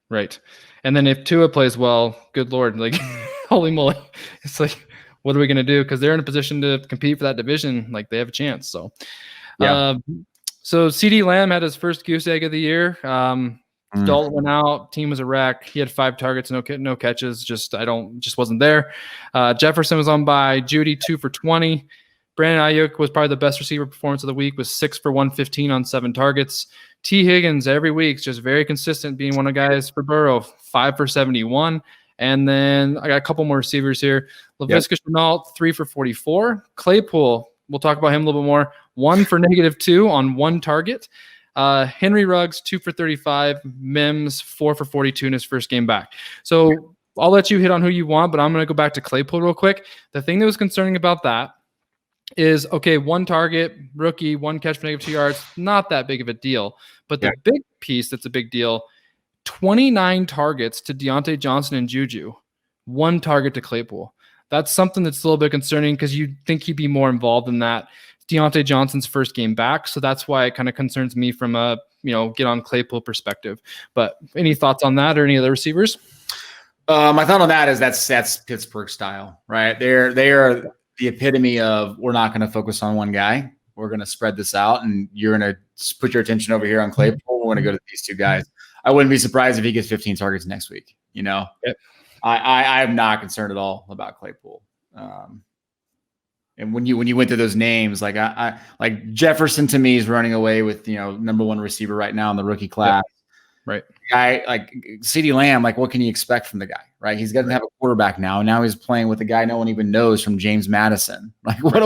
Right. And then if Tua plays well, good Lord, like holy moly, it's like, what are we going to do? Because they're in a position to compete for that division. Like they have a chance. So, so CeeDee Lamb had his first goose egg of the year. Dalton went out. Team was a wreck. He had 5 targets, no catches. Just wasn't there. Jefferson was on bye. Judy 2 for 20. Brandon Ayuk was probably the best receiver performance of the week, was 6 for 115 on 7 targets. T. Higgins every week, just very consistent, being one of the guys for Burrow, 5 for 71. And then I got a couple more receivers here. Laviska Shenault, 3 for 44. Claypool, we'll talk about him a little bit more, 1 for -2 on 1 target. Henry Ruggs, 2 for 35. Mims, 4 for 42 in his first game back. So I'll let you hit on who you want, but I'm going to go back to Claypool real quick. The thing that was concerning about that is, okay, 1 target, rookie, 1 catch for -2 yards, not that big of a deal. But the big piece that's a big deal, 29 targets to Deontay Johnson and Juju, 1 target to Claypool. That's something that's a little bit concerning because you'd think he'd be more involved in that. Deontay Johnson's first game back, so that's why it kind of concerns me from a get on Claypool perspective. But any thoughts on that or any other receivers? My thought on that is that's Pittsburgh style, right? They are the epitome of, we're not going to focus on one guy. We're going to spread this out, and you're going to put your attention over here on Claypool. We're going to go to these 2 guys. I wouldn't be surprised if he gets 15 targets next week. Yep. I'm not concerned at all about Claypool. And when you went through those names, like I like Jefferson to me is running away with number 1 receiver right now in the rookie class. Right. Guy like CeeDee Lamb, like what can you expect from the guy? Right. He's going to have a quarterback now. And now he's playing with a guy no one even knows from James Madison. Like what?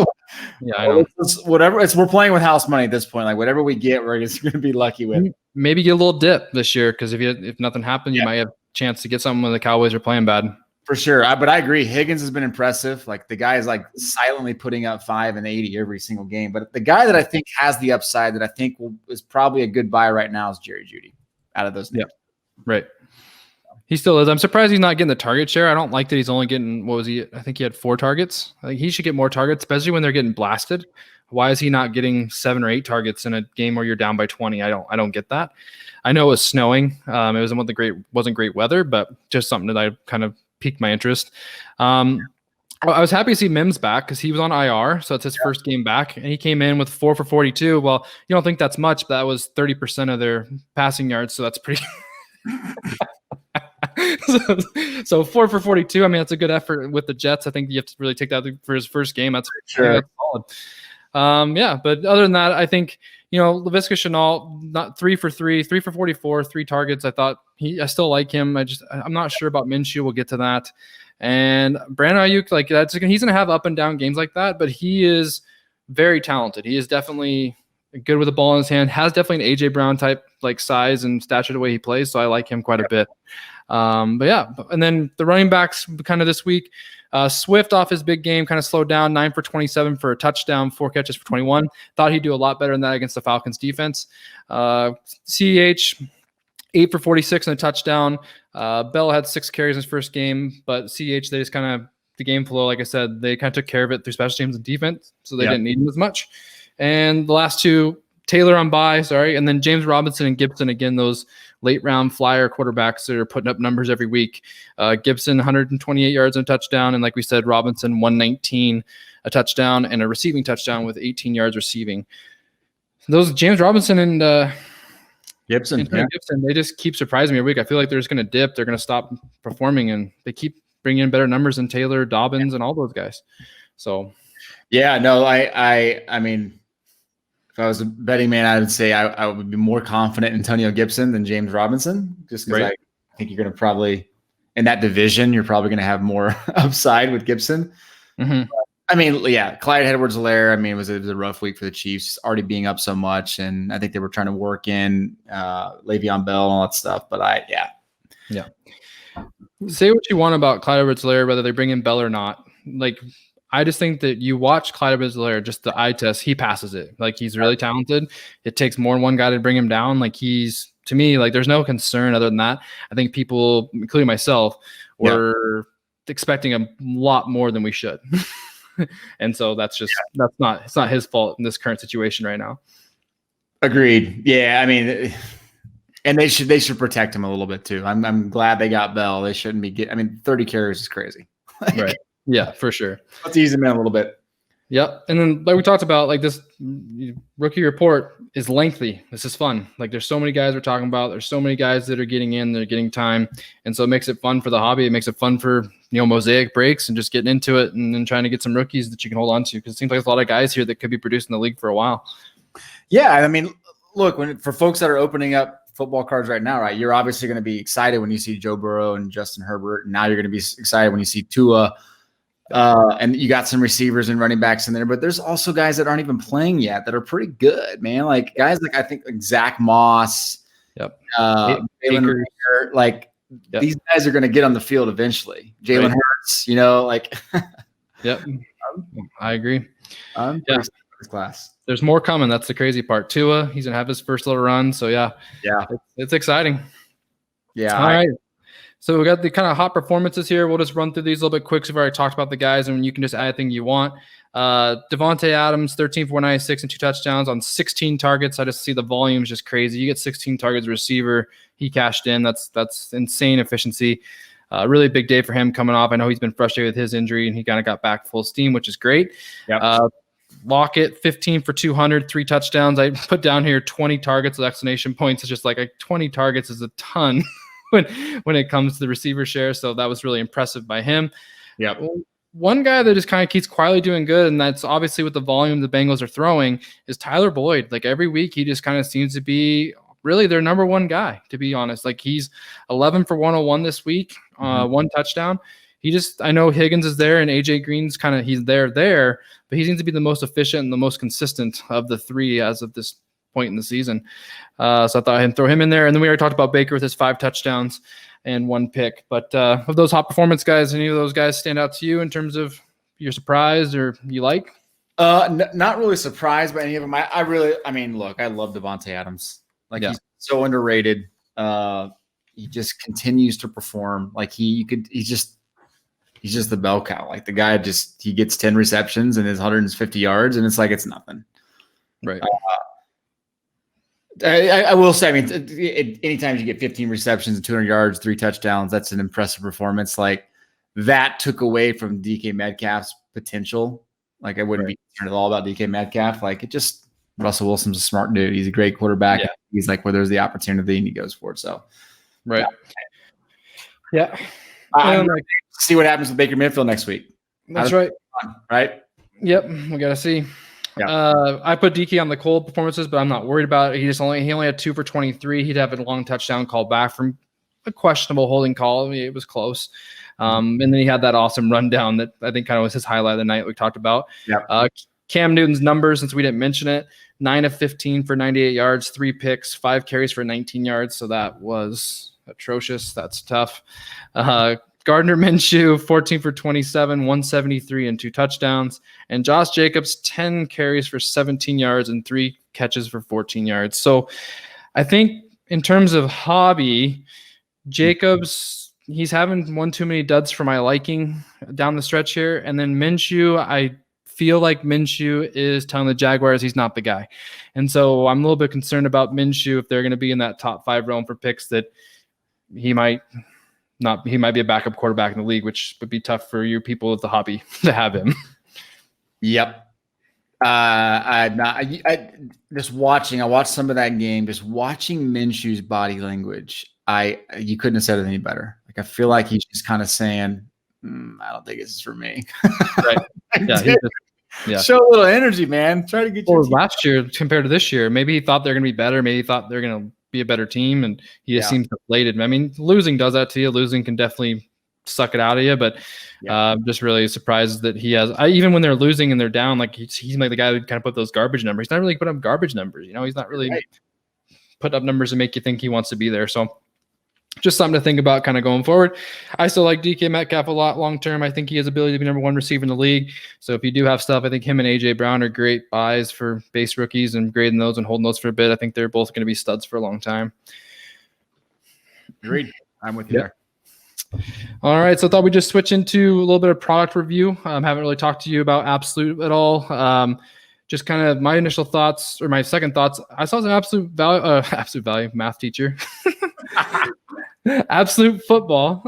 I know. Whatever. We're playing with house money at this point. Like whatever we get, we're just going to be lucky with. Maybe get a little dip this year because if nothing happens, you might have a chance to get something when the Cowboys are playing bad. For sure. But I agree. Higgins has been impressive. Like the guy is like silently putting up 5 and 80 every single game. But the guy that I think has the upside that I think is probably a good buy right now is Jerry Jeudy out of those names. Yeah. Right. He still is. I'm surprised he's not getting the target share. I don't like that he's only getting, what was he? I think he had 4 targets. I think he should get more targets, especially when they're getting blasted. Why is he not getting 7 or 8 targets in a game where you're down by 20? I don't get that. I know it was snowing. It wasn't great weather, but just something that I kind of piqued my interest. I was happy to see Mims back because he was on IR, so it's his first game back, and he came in with 4 for 42. Well, you don't think that's much, but that was 30% of their passing yards, so that's pretty. So 4 for 42. I mean, that's a good effort with the Jets. I think you have to really take that for his first game. That's solid. But other than that, I think Laviska Shenault, not 3 for 44, 3 targets. I still like him. I'm not sure about Minshew. We'll get to that. And Brandon Ayuk, like he's going to have up and down games like that, but he is very talented. He is definitely good with the ball in his hand. Has definitely an AJ Brown type like size and stature the way he plays. So I like him quite a bit. And then the running backs kind of this week. Swift off his big game kind of slowed down, 9 for 27 for a touchdown, 4 catches for 21. Thought he'd do a lot better than that against the Falcons defense. CEH, 8 for 46 and a touchdown. Bell had 6 carries in his first game, but CEH, they just kind of, the game flow, like I said, they kind of took care of it through special teams and defense, so they didn't need him as much. And the last 2, Taylor on bye, and then James Robinson and Gibson, again, those late round flyer quarterbacks that are putting up numbers every week. Gibson, 128 yards and a touchdown. And like we said, Robinson, 119, a touchdown and a receiving touchdown with 18 yards receiving. Those James Robinson and Gibson, Gibson, they just keep surprising me every week. I feel like they're just going to dip. They're going to stop performing, and they keep bringing in better numbers than Taylor, Dobbins, and all those guys. So, I mean, if I was a betting man, I would say I would be more confident in Antonio Gibson than James Robinson, just because I think you're going to probably, in that division, you're probably going to have more upside with Gibson. Mm-hmm. I mean, Clyde Edwards-Helaire, I mean, it was a rough week for the Chiefs, already being up so much, and I think they were trying to work in Le'Veon Bell and all that stuff. But Say what you want about Clyde Edwards-Helaire, whether they bring in Bell or not. Like, I just think that you watch Clyde Edwards-Helaire, just the eye test, he passes it. Like, he's really talented. It takes more than one guy to bring him down. Like, he's, to me, like, there's no concern other than that. I think people, including myself, were expecting a lot more than we should. And so that's just, it's not his fault in this current situation right now. Agreed. Yeah. I mean, and they should protect him a little bit too. I'm glad they got Bell. They shouldn't be 30 carries is crazy. Right. Yeah, for sure. Let's ease him in a little bit. Yep. And then, like we talked about, like, this rookie report is lengthy. This is fun. Like, there's so many guys we're talking about. There's so many guys that are getting in, they're getting time. And so it makes it fun for the hobby. It makes it fun for, mosaic breaks and just getting into it and then trying to get some rookies that you can hold on to. Because it seems like there's a lot of guys here that could be producing the league for a while. Yeah. I mean, look, for folks that are opening up football cards right now, right, you're obviously going to be excited when you see Joe Burrow and Justin Herbert. And now you're going to be excited when you see Tua. And you got some receivers and running backs in there, but there's also guys that aren't even playing yet that are pretty good, man. Like guys like, I think, like Zach Moss, Jalen Baker, like these guys are going to get on the field eventually. Jalen Hurts, like. Yep, I agree. This class. There's more coming. That's the crazy part. Tua, he's gonna have his first little run. So yeah, it's exciting. Yeah. All right. So we got the kind of hot performances here. We'll just run through these a little bit quick. So we've already talked about the guys, and you can just add anything you want. Devontae Adams, 13 for 196 and 2 touchdowns on 16 targets. I just see the volume is just crazy. You get 16 targets receiver. He cashed in. That's insane efficiency. Really big day for him coming off. I know he's been frustrated with his injury, and he kind of got back full steam, which is great. Yep. Lockett, 15 for 200, 3 touchdowns. I put down here 20 targets with exclamation points. It's just like 20 targets is a ton. When it comes to the receiver share. So that was really impressive by him. Yep. One guy that just kind of keeps quietly doing good, and that's obviously with the volume the Bengals are throwing, is Tyler Boyd. Like every week, he just kind of seems to be really their number one guy, to be honest. Like he's 11 for 101 this week, 1 touchdown. I know Higgins is there and AJ Green's he's there, but he seems to be the most efficient and the most consistent of the 3 as of this point in the season. So I thought I'd throw him in there. And then we already talked about Baker with his 5 touchdowns and 1 pick. But of those hot performance guys, any of those guys stand out to you in terms of you're surprised or you like? Not really surprised by any of them. Look, I love Devontae Adams. He's so underrated. He just continues to perform. Like he's just the bell cow. Like the guy he gets 10 receptions and his 150 yards, and it's like it's nothing. Right. I will say, anytime you get 15 receptions and 200 yards, 3 touchdowns, that's an impressive performance. Like that took away from DK Metcalf's potential. Like I wouldn't be concerned at all about DK Metcalf. Like Russell Wilson's a smart dude. He's a great quarterback. Yeah. He's like where there's the opportunity and he goes for it. So, right. Yeah. I'm ready to see what happens with Baker Mayfield next week. That's right. Right. Yep. We got to see. Yeah. I put DK on the cold performances, but I'm not worried about it. He only had 2 for 23. He'd have a long touchdown called back from a questionable holding call. It was close. And then he had that awesome rundown that I think kind of was his highlight of the night we talked about. Yeah. Cam Newton's numbers, since we didn't mention it, 9 of 15 for 98 yards, 3 picks, 5 carries for 19 yards. So that was atrocious. That's tough. Gardner Minshew, 14 for 27, 173 and 2 touchdowns. And Josh Jacobs, 10 carries for 17 yards and 3 catches for 14 yards. So I think in terms of hobby, Jacobs, he's having one too many duds for my liking down the stretch here. And then Minshew, I feel like Minshew is telling the Jaguars he's not the guy. And so I'm a little bit concerned about Minshew if they're going to be in that top 5 realm for picks, that he might be a backup quarterback in the league, which would be tough for you people with the hobby to have him. Yep. I watched some of that game, just watching Minshew's body language. You couldn't have said it any better. Like, I feel like he's just kind of saying, I don't think this is for me. Right. Yeah. Show a little energy, man. Try to get your last year compared to this year. Maybe he thought they're going to be better. Maybe he thought they're going to be a better team, and he just seems deflated. I mean, losing does that to you. Losing can definitely suck it out of you, but just really surprised that he has. Even when they're losing and they're down, like he's like the guy who kind of put those garbage numbers. He's not really put up garbage numbers. He's not really put up numbers to make you think he wants to be there. So just something to think about kind of going forward. I still like DK Metcalf a lot long term. I think he has ability to be number one receiver in the league. So if you do have stuff, I think him and AJ Brown are great buys for base rookies and grading those and holding those for a bit. I think they're both going to be studs for a long time. Agreed. I'm with you there. All right, so I thought we'd just switch into a little bit of product review. Haven't really talked to you about Absolute at all. Just kind of my initial thoughts or my second thoughts. I saw some absolute value math teacher. Absolute Football.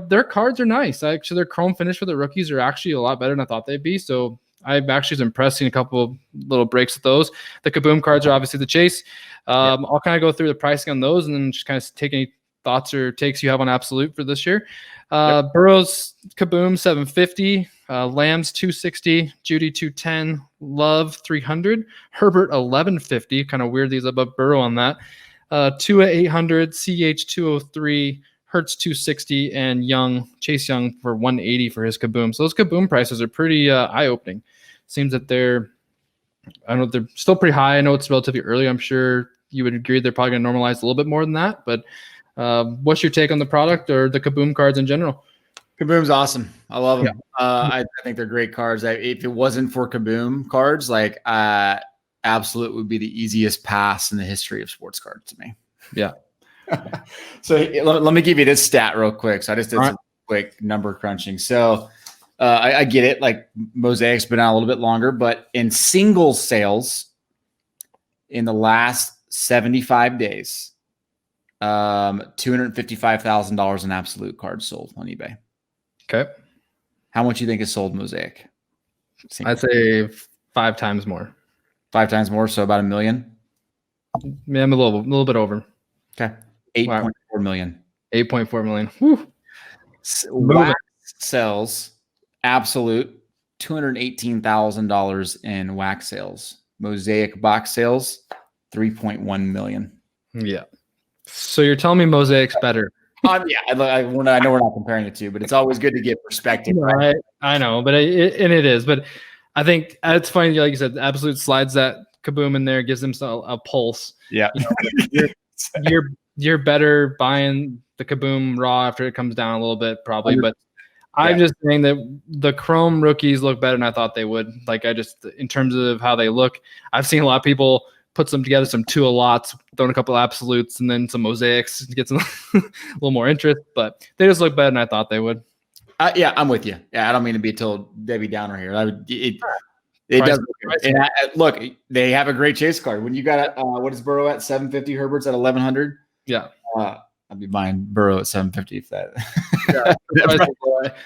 Their cards are nice. Actually, their chrome finish for the rookies are actually a lot better than I thought they'd be. So I've actually been impressed seeing a couple of little breaks with those. The Kaboom cards are obviously the chase. I'll kind of go through the pricing on those and then just kind of take any thoughts or takes you have on Absolute for this year. Burrow's Kaboom 750, Lamb's 260, Judy 210, Love 300, Herbert 1150. Kind of weird these above Burrow on that. Tua 800, CH 203, Hertz 260, and Chase Young for 180 for his Kaboom. So those Kaboom prices are pretty eye-opening. Seems that they're still pretty high. I know it's relatively early. I'm sure you would agree they're probably going to normalize a little bit more than that. But what's your take on the product or the Kaboom cards in general? Kaboom's awesome. I love them. I think they're great cards. If it wasn't for Kaboom cards, Absolute would be the easiest pass in the history of sports cards to me. Yeah. So let me give you this stat real quick. So I just did some quick number crunching. So I get it. Like Mosaic's been out a little bit longer, but in single sales in the last 75 days, $255,000 in Absolute cards sold on eBay. Okay. How much do you think is sold Mosaic? I'd say 5 times more. 5 times more, so about $1 million. Yeah, I'm a little bit over. Okay, 8.4 million. 8.4 million. Whew. Wax sells Absolute $218,000 in wax sales. Mosaic box sales 3.1 million. Yeah. So you're telling me Mosaic's better? I know we're not comparing the two, but it's always good to get perspective. Right? I know, but it is. But I think it's funny, like you said, Absolute slides that Kaboom in there, gives them a pulse. Yeah, you're better buying the Kaboom raw after it comes down a little bit, probably. But I'm just saying that the Chrome rookies look better than I thought they would. In terms of how they look, I've seen a lot of people put some together, some Tua lots, thrown a couple Absolutes, and then some Mosaics to get some a little more interest. But they just look better than I thought they would. I'm with you. Yeah, I don't mean to be total Debbie Downer here. It does look. They have a great chase card. When you got what is Burrow at 750? Herbert's at 1100. Yeah, I'd be buying Burrow at 750 if that.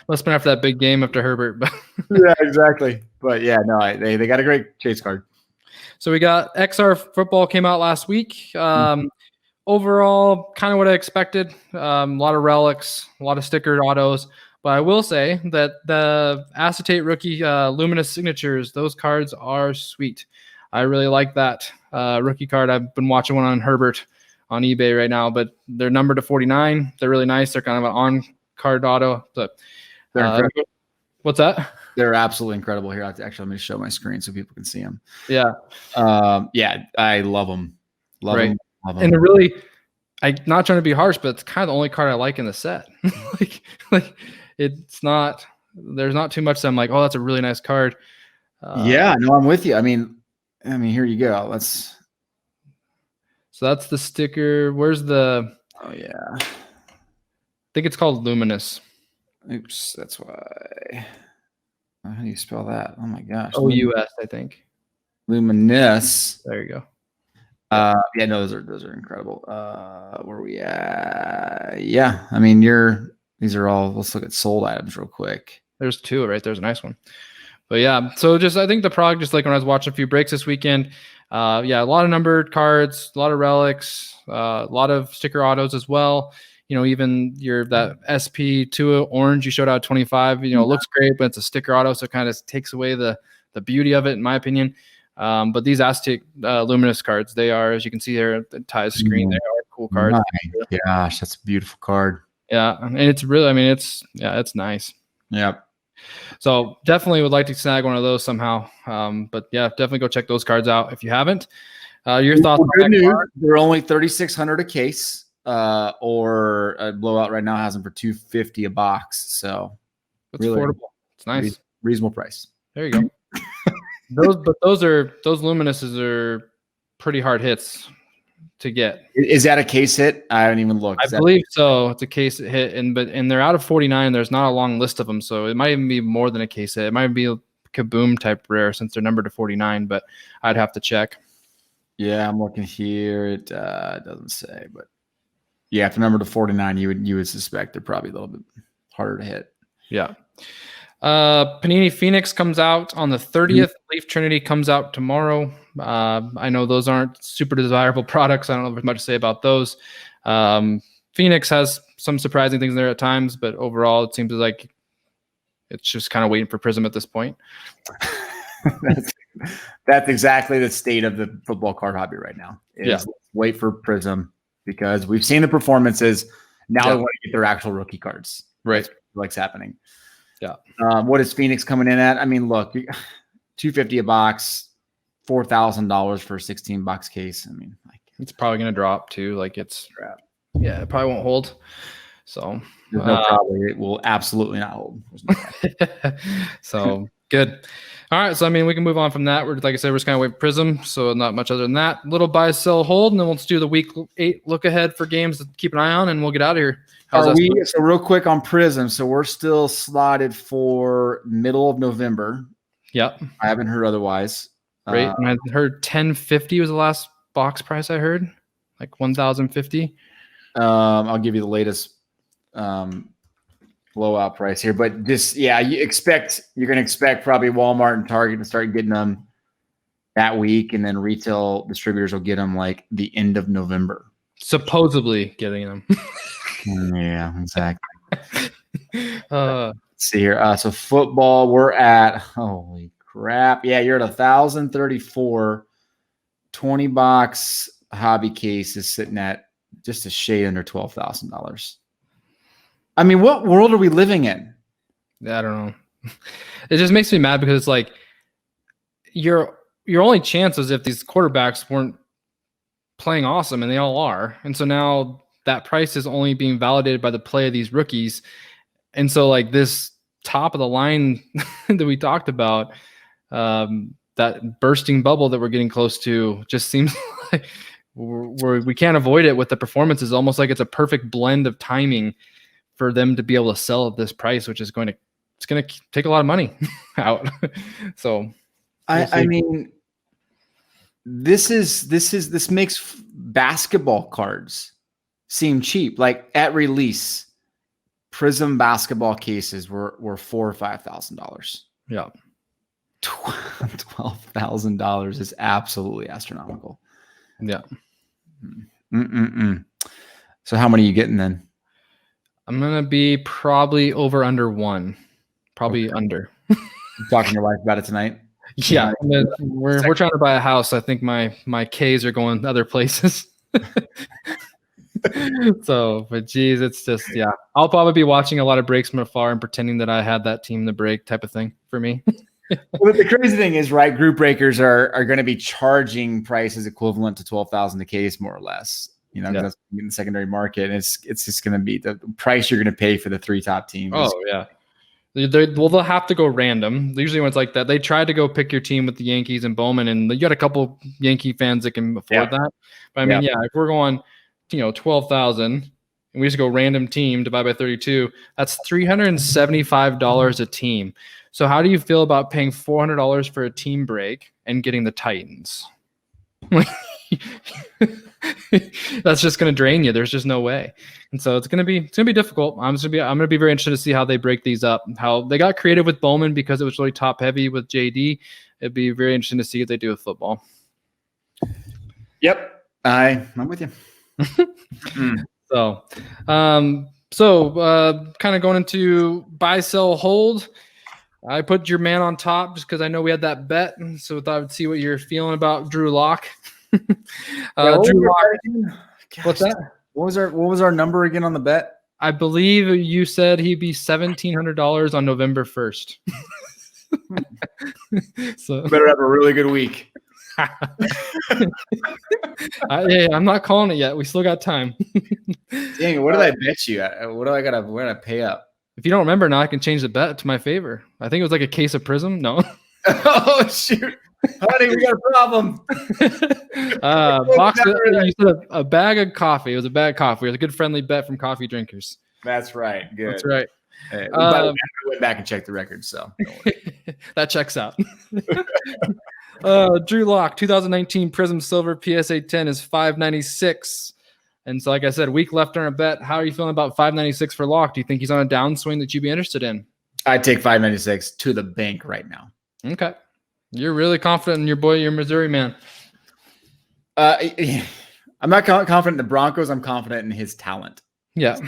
Must have been after that big game after Herbert. But yeah, exactly. But yeah, no, they got a great chase card. So we got XR Football came out last week. Overall, kind of what I expected. A lot of relics, a lot of stickered autos. But I will say that the acetate rookie luminous signatures, those cards are sweet. I really like that rookie card. I've been watching one on Herbert on eBay right now, but they're numbered to 49. They're really nice. They're kind of an on-card auto. But, what's that? They're absolutely incredible here. Actually, I'm going to show my screen so people can see them. Yeah. I love them. Love them. And they're really, I'm not trying to be harsh, but it's kind of the only card I like in the set. It's not, there's not too much that I'm like, oh, that's a really nice card. I'm with you. I mean, here you go. So that's the sticker. Where's the, oh yeah. I think it's called Luminous. Oops. That's why. How do you spell that? Oh my gosh. OUS, I think. Luminous. There you go. Those are incredible. Where are we at? These are all, let's look at sold items real quick. There's 2, right? There's a nice one. But yeah, so I think the product, just like when I was watching a few breaks this weekend, a lot of numbered cards, a lot of relics, a lot of sticker autos as well. Even that SP2 orange you showed out 25, it looks great, but it's a sticker auto, so it kind of takes away the beauty of it, in my opinion. But these Aztec luminous cards, they are, as you can see here at the Ty's screen, they are cool cards. My gosh, that's a beautiful card. Yeah, and it's really, it's nice. Yep. So definitely would like to snag one of those somehow. But yeah, definitely go check those cards out if you haven't. Your thoughts? Good news. They're only $3,600 a case. or a blowout right now has them for $250 a box. So it's really affordable. It's nice, reasonable price. There you go. those luminuses are pretty hard hits to get. Is that a case hit? I haven't even looked. I believe so. It's a case hit, and they're out of 49. There's not a long list of them, so it might even be more than a case hit. It might be a kaboom type rare since they're numbered to 49, but I'd have to check. Yeah, I'm looking here. It doesn't say, but yeah, if the number to 49, you would suspect they're probably a little bit harder to hit. Yeah. Panini Phoenix comes out on the 30th. Leaf Trinity comes out tomorrow. I know those aren't super desirable products. I don't know if there's much to say about those. Phoenix has some surprising things there at times, but overall it seems like it's just kind of waiting for Prism at this point. That's exactly the state of the football card hobby right now. Let's wait for Prism because we've seen the performances. Now they want to get their actual rookie cards. Right. What's happening. Yeah. What is Phoenix coming in at? I mean, look, $250 a box, $4,000 for a 16-box case. I mean, it's probably going to drop too. Like it probably won't hold. So there's no problem. It will absolutely not hold. So good. All right. So, I mean, we can move on from that. Like I said, we're just kind of wait Prism. So not much other than that. Little buy, sell, hold. And then we'll just do the week 8 look ahead for games to keep an eye on, and we'll get out of here. So real quick on Prism. So we're still slotted for middle of November. Yep. I haven't heard otherwise. Right. And I heard 1050 was the last box price I heard, like 1050. I'll give you the latest blowout price here, but this, you're going to expect probably Walmart and Target to start getting them that week, and then retail distributors will get them like the end of November. Supposedly getting them. Yeah, exactly. Let's see here. So football, we're at, holy crap. Yeah, you're at 1,034. 20-box hobby case is sitting at just a shade under $12,000. I mean, what world are we living in? I don't know. It just makes me mad because it's like your only chance is if these quarterbacks weren't playing awesome, and they all are. And so now that price is only being validated by the play of these rookies. And so like this top of the line that we talked about, that bursting bubble that we're getting close to just seems like we can't avoid it with the performances. Almost like it's a perfect blend of timing for them to be able to sell at this price, which is going to take a lot of money out. So I mean, this makes basketball cards seem cheap. Like at release, Prism basketball cases were $4,000 or $5,000. Yeah. $12,000 is absolutely astronomical. Yeah. So how many are you getting then? I'm going to be probably over under 1. Probably under. You talking to your wife about it tonight? Yeah. We're trying to buy a house. I think my K's are going other places. So, but geez, it's just, I'll probably be watching a lot of breaks from afar and pretending that I had that team to break type of thing for me. Well, the crazy thing is, right, group breakers are going to be charging prices equivalent to $12,000 a case, more or less. You know, that's in the secondary market. And it's just going to be the price you're going to pay for the 3 top teams. Oh, yeah. They'll have to go random. Usually when it's like that, they tried to go pick your team with the Yankees and Bowman, and you got a couple Yankee fans that can afford that. But I mean, if we're going, 12,000 and we just go random team divided by 32, that's $375 a team. So how do you feel about paying $400 for a team break and getting the Titans? That's just going to drain you. There's just no way. And so it's going to be difficult. I'm going to be very interested to see how they break these up, how they got creative with Bowman because it was really top heavy with JD. It'd be very interesting to see what they do with football. Yep. I'm with you. So kind of going into buy, sell, hold. I put your man on top just because I know we had that bet. So I thought I would see what you're feeling about Drew Lock. Drew Lock. What's that? What was our number again on the bet? I believe you said he'd be $1,700 on November 1st. So better have a really good week. I'm not calling it yet. We still got time. Dang, what did I bet you? What do I gotta? Where did I pay up? If you don't remember now, I can change the bet to my favor. I think it was like a case of Prism. No. Oh shoot, honey, we got a problem. You said a bag of coffee. It was a bag of coffee. It was a good friendly bet from coffee drinkers. That's right. Good. That's right. Hey, I went back and checked the record, so that checks out. Drew Lock, 2019 Prism Silver PSA 10 is $596. And so, like I said, week left on our bet. How are you feeling about $596 for Lock? Do you think he's on a downswing that you'd be interested in? I'd take $596 to the bank right now. Okay. You're really confident in your boy, your Missouri man. I'm not confident in the Broncos. I'm confident in his talent. Yeah.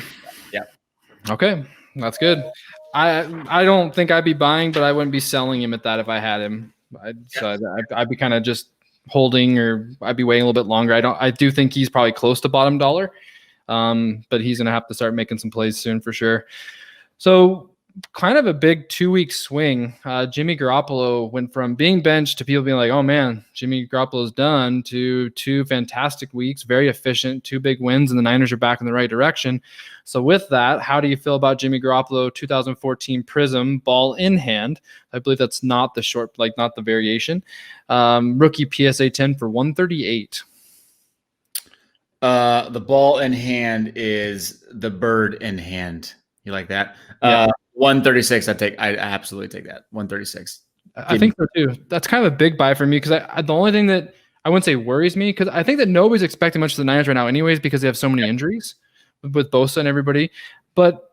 Yeah. Okay. That's good. I don't think I'd be buying, but I wouldn't be selling him at that if I had him. I'd be kind of just holding, or I'd be waiting a little bit longer. I do think he's probably close to bottom dollar, but he's going to have to start making some plays soon for sure. So kind of a big 2-week swing. Jimmy Garoppolo went from being benched to people being like, oh man, Jimmy Garoppolo's done, to 2 fantastic weeks, very efficient, 2 big wins, and the Niners are back in the right direction. So with that, how do you feel about Jimmy Garoppolo 2014 Prism ball in hand? I believe that's not the short, like not the variation. Rookie PSA 10 for $138. The ball in hand is the bird in hand. You like that? Yeah. 136. I absolutely take that. 136. I think so too. That's kind of a big buy for me, because the only thing that I wouldn't say worries me, because I think that nobody's expecting much of the Niners right now anyways, because they have so many injuries with Bosa and everybody, but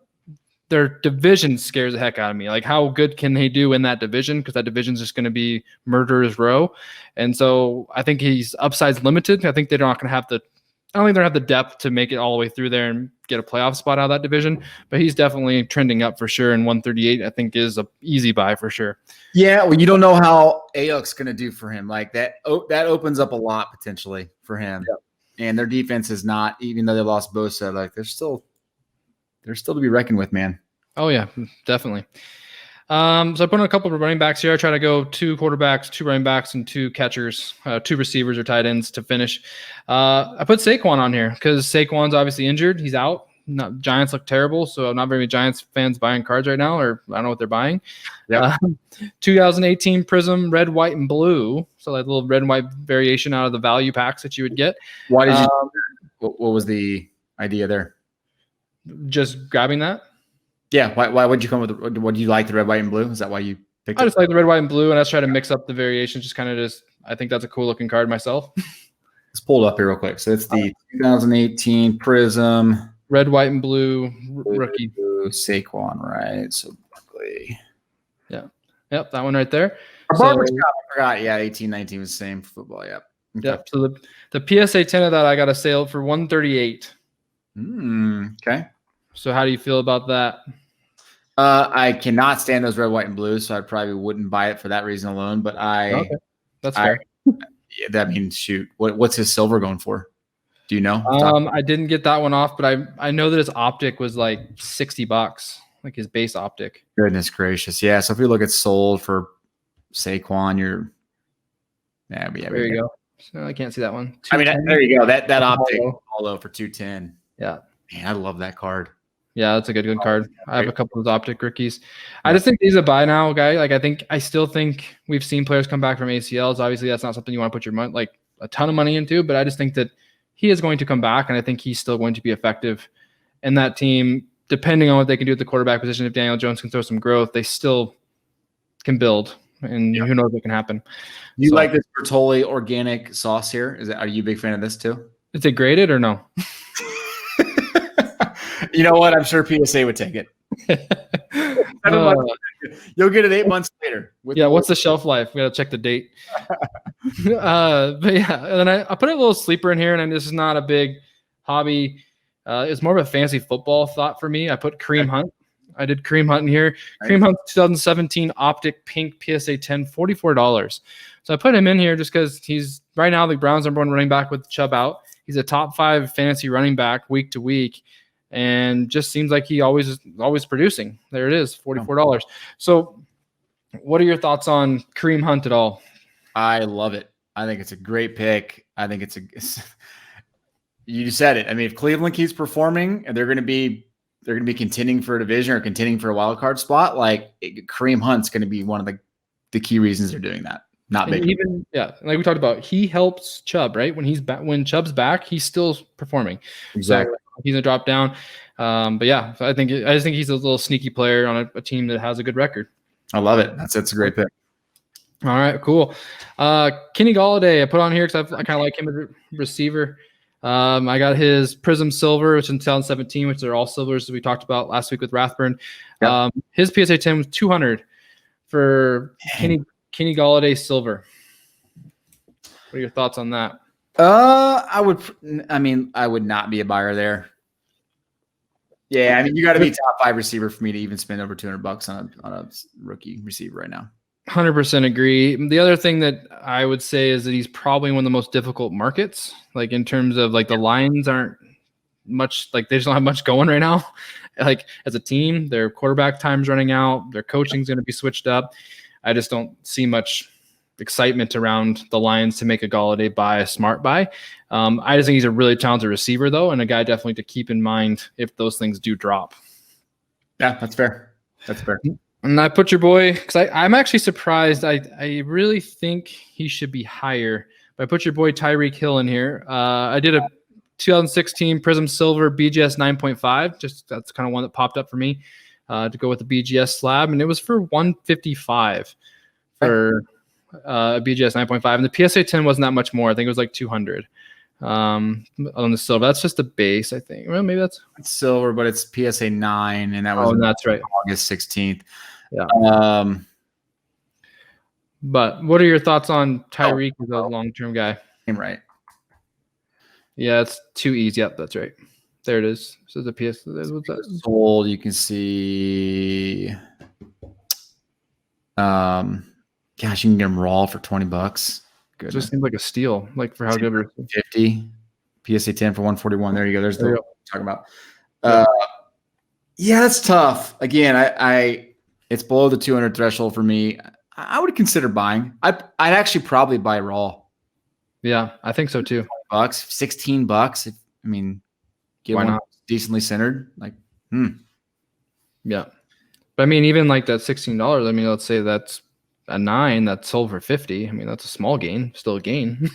their division scares the heck out of me. Like, how good can they do in that division? Because that division's just going to be murderer's row. And so I think he's upside's limited. I think they're not going to have the I don't think they have the depth to make it all the way through there and get a playoff spot out of that division, but he's definitely trending up for sure. And 138, I think, is a easy buy for sure. Yeah, well, you don't know how Ayuk's going to do for him. Like that opens up a lot potentially for him. Yep. And their defense is not, even though they lost Bosa, like they're still to be reckoned with, man. Oh yeah, definitely. So I put in a couple of running backs here. I try to go 2 quarterbacks, 2 running backs, and 2 catchers, 2 receivers or tight ends to finish. I put Saquon on here because Saquon's obviously injured. He's out. Giants look terrible, so not very many Giants fans buying cards right now, or I don't know what they're buying. Yeah. 2018 Prism, red, white, and blue. So like a little red and white variation out of the value packs that you would get. Why did you? What was the idea there? Just grabbing that. Yeah, why would you come with? What do you like, the red, white, and blue? Is that why you picked it? I just like the red, white, and blue, and I just try to mix up the variations. Just kind of I think that's a cool looking card myself. Let's pull it up here real quick. So it's the 2018 Prism, red, white, and blue rookie. Blue, Saquon, right? So Berkeley. Yeah, yep, that one right there. I forgot. Yeah, 18-19 was the same for football. Yep. Okay. Yep. So the PSA 10 of that I got a sale for 138. Okay. So how do you feel about that? I cannot stand those red, white, and blue, so I probably wouldn't buy it for that reason alone. But that's fair. That means shoot. What's his silver going for? Do you know? I didn't get that one off, but I know that his optic was like $60, like his base optic. Goodness gracious, yeah. So if you look at sold for Saquon, there you go. So I can't see that one. I mean, there you go. That optic all for 210. Yeah, man, I love that card. Yeah, that's a good card. I have a couple of those optic rookies. I just think he's a buy now guy. Like I still think we've seen players come back from ACLs. Obviously, that's not something you want to put your money, like a ton of money into, but I just think that he is going to come back, and I think he's still going to be effective in that team, depending on what they can do at the quarterback position. If Daniel Jones can throw some growth, they still can build, and who knows what can happen. You like this Bertolli organic sauce here? Are you a big fan of this too? Is it graded or no? You know what? I'm sure PSA would take it. 7 months. You'll get it 8 months later. What's the shelf life? We got to check the date. But yeah, and then I put a little sleeper in here, and this is not a big hobby. It's more of a fantasy football thought for me. I put Kareem Hunt. I did Kareem Hunt in here. Nice. Kareem Hunt 2017 Optic Pink PSA 10, $44. So I put him in here just because he's right now the Browns' #1 running back with Chubb out. He's a top 5 fantasy running back week to week, and just seems like he always producing. There it is, $44. So what are your thoughts on Kareem Hunt at all? I love it. I think it's a great pick. I think you said it. I mean, if Cleveland keeps performing and they're going to be contending for a division or contending for a wild card spot, like Kareem Hunt's going to be one of the key reasons they're doing that. Not big. Even like we talked about, he helps Chubb, right? When he's back, when Chubb's back, he's still performing. Exactly. So he's gonna drop down. But yeah, I just think he's a little sneaky player on a team that has a good record. I love it. That's a great pick. All right, cool. Kenny Golladay, I put on here because I kind of like him as a receiver. I got his Prism Silver, which is in 2017, which are all silvers that we talked about last week with Rathburn. Yep. His PSA 10 was 200 for Kenny Golladay Silver. What are your thoughts on that? I would not be a buyer there. Yeah, I mean, you got to be top 5 receiver for me to even spend over $200 on a rookie receiver right now. 100% agree. The other thing that I would say is that he's probably one of the most difficult markets, like in terms of like the lines aren't much, like they just don't have much going right now. Like as a team, their quarterback time's running out, their coaching's going to be switched up. I just don't see much excitement around the Lions to make a Golladay buy, a smart buy. I just think he's a really talented receiver though, and a guy definitely to keep in mind if those things do drop. Yeah, that's fair. That's fair. And I put your boy, because I'm actually surprised. I really think he should be higher. But I put your boy Tyreek Hill in here. I did a 2016 Prism Silver BGS 9.5. Just that's kind of one that popped up for me to go with the BGS slab. And it was for 155 for a BGS 9.5. And the PSA 10 wasn't that much more. I think it was like 200 on the silver. That's just the base, I think. Well, maybe it's silver, but it's PSA 9. And that was that's right. August 16th. Yeah. But what are your thoughts on Tyreek as a long-term guy? Right. Yeah, it's too easy. Yep, that's right. There it is. So the PS. What's that? Sold. You can see. Gosh, you can get them raw for $20. Good. Just seems like a steal. Like for how good it is. 50. PSA 10 for 141. There you go. There's the talking about. Yeah, that's tough. Again, it's below the 200 threshold for me. I would consider buying. I'd actually probably buy raw. Yeah, I think so too. $16. Get Why one not? Decently centered. Yeah, but I mean, even like that $16. I mean, let's say that's a 9 that's sold for 50. I mean, that's a small gain, still a gain.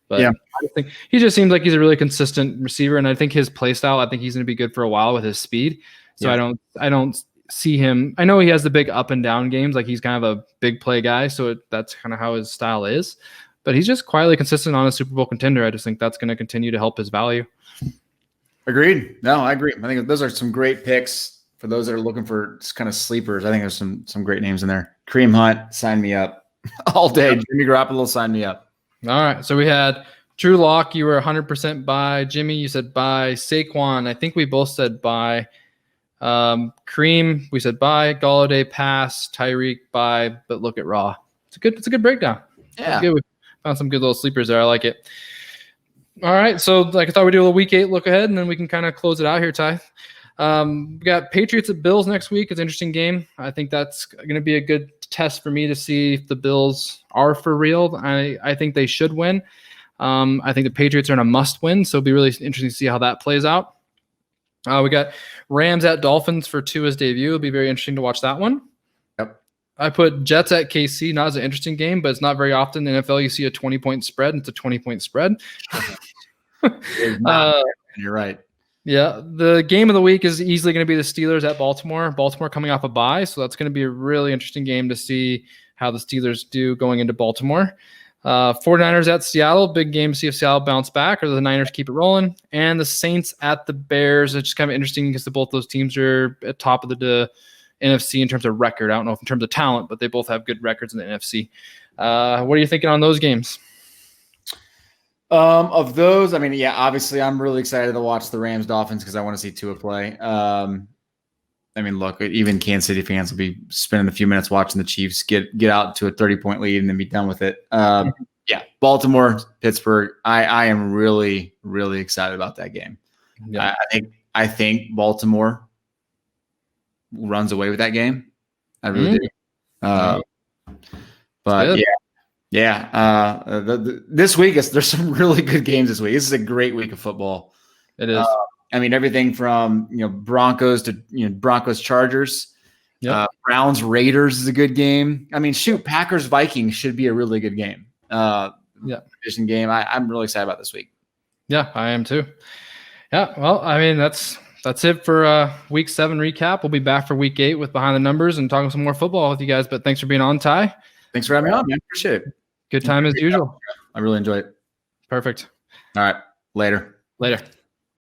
But yeah, I think he just seems like he's a really consistent receiver, and I think his play style. I think he's going to be good for a while with his speed. So I don't see him. I know he has the big up and down games, like he's kind of a big play guy, so that's kind of how his style is. But he's just quietly consistent on a Super Bowl contender. I just think that's going to continue to help his value. Agreed. No, I agree. I think those are some great picks for those that are looking for kind of sleepers. I think there's some great names in there. Kareem Hunt, sign me up all day. Jimmy Garoppolo, sign me up. All right. So we had Drew Lock. You were 100% buy. Jimmy, you said buy. Saquon, I think we both said buy. Kareem, we said buy. Golladay, pass. Tyreek, buy. But look at raw. It's a good breakdown. Yeah. Good. We found some good little sleepers there. I like it. All right. So like I thought we'd do a week 8 look ahead, and then we can kind of close it out here, Ty. We got Patriots at Bills next week. It's an interesting game. I think that's going to be a good test for me to see if the Bills are for real. I think they should win. I think the Patriots are in a must win, so it'll be really interesting to see how that plays out. We got Rams at Dolphins for Tua's debut. It'll be very interesting to watch that one. Yep. I put Jets at KC, not as an interesting game, but it's not very often in the NFL you see a 20-point spread, and it's a 20-point spread. You're right. Yeah, the game of the week is easily going to be the Steelers at Baltimore. Baltimore coming off a bye, so that's going to be a really interesting game to see how the Steelers do going into Baltimore. 49ers at Seattle, big game to see if Seattle bounce back or the Niners keep it rolling. And the Saints at the Bears. It's just kind of interesting because both those teams are at top of the NFC in terms of record. I don't know if in terms of talent, but they both have good records in the NFC. What are you thinking on those games? Of those, I mean, yeah, obviously I'm really excited to watch the Rams Dolphins because I want to see Tua play. I mean, look, even Kansas City fans will be spending a few minutes watching the Chiefs get out to a 30-point lead and then be done with it. Yeah, Baltimore, Pittsburgh. I am really, really excited about that game. Yeah. I think Baltimore runs away with that game. I really do. But yeah, Yeah. This week, there's some really good games this week. This is a great week of football. It is. I mean, everything from Broncos to Broncos Chargers. Yep. Browns Raiders is a good game. I mean, shoot, Packers Vikings should be a really good game. Division game. I'm really excited about this week. Yeah, I am too. Yeah. Well, I mean, that's it for week 7 recap. We'll be back for week 8 with Behind the Numbers and talking some more football with you guys. But thanks for being on, Ty. Thanks for having me on, man. Appreciate it. Good time as usual. I really enjoyed it. Perfect. All right. Later. Later.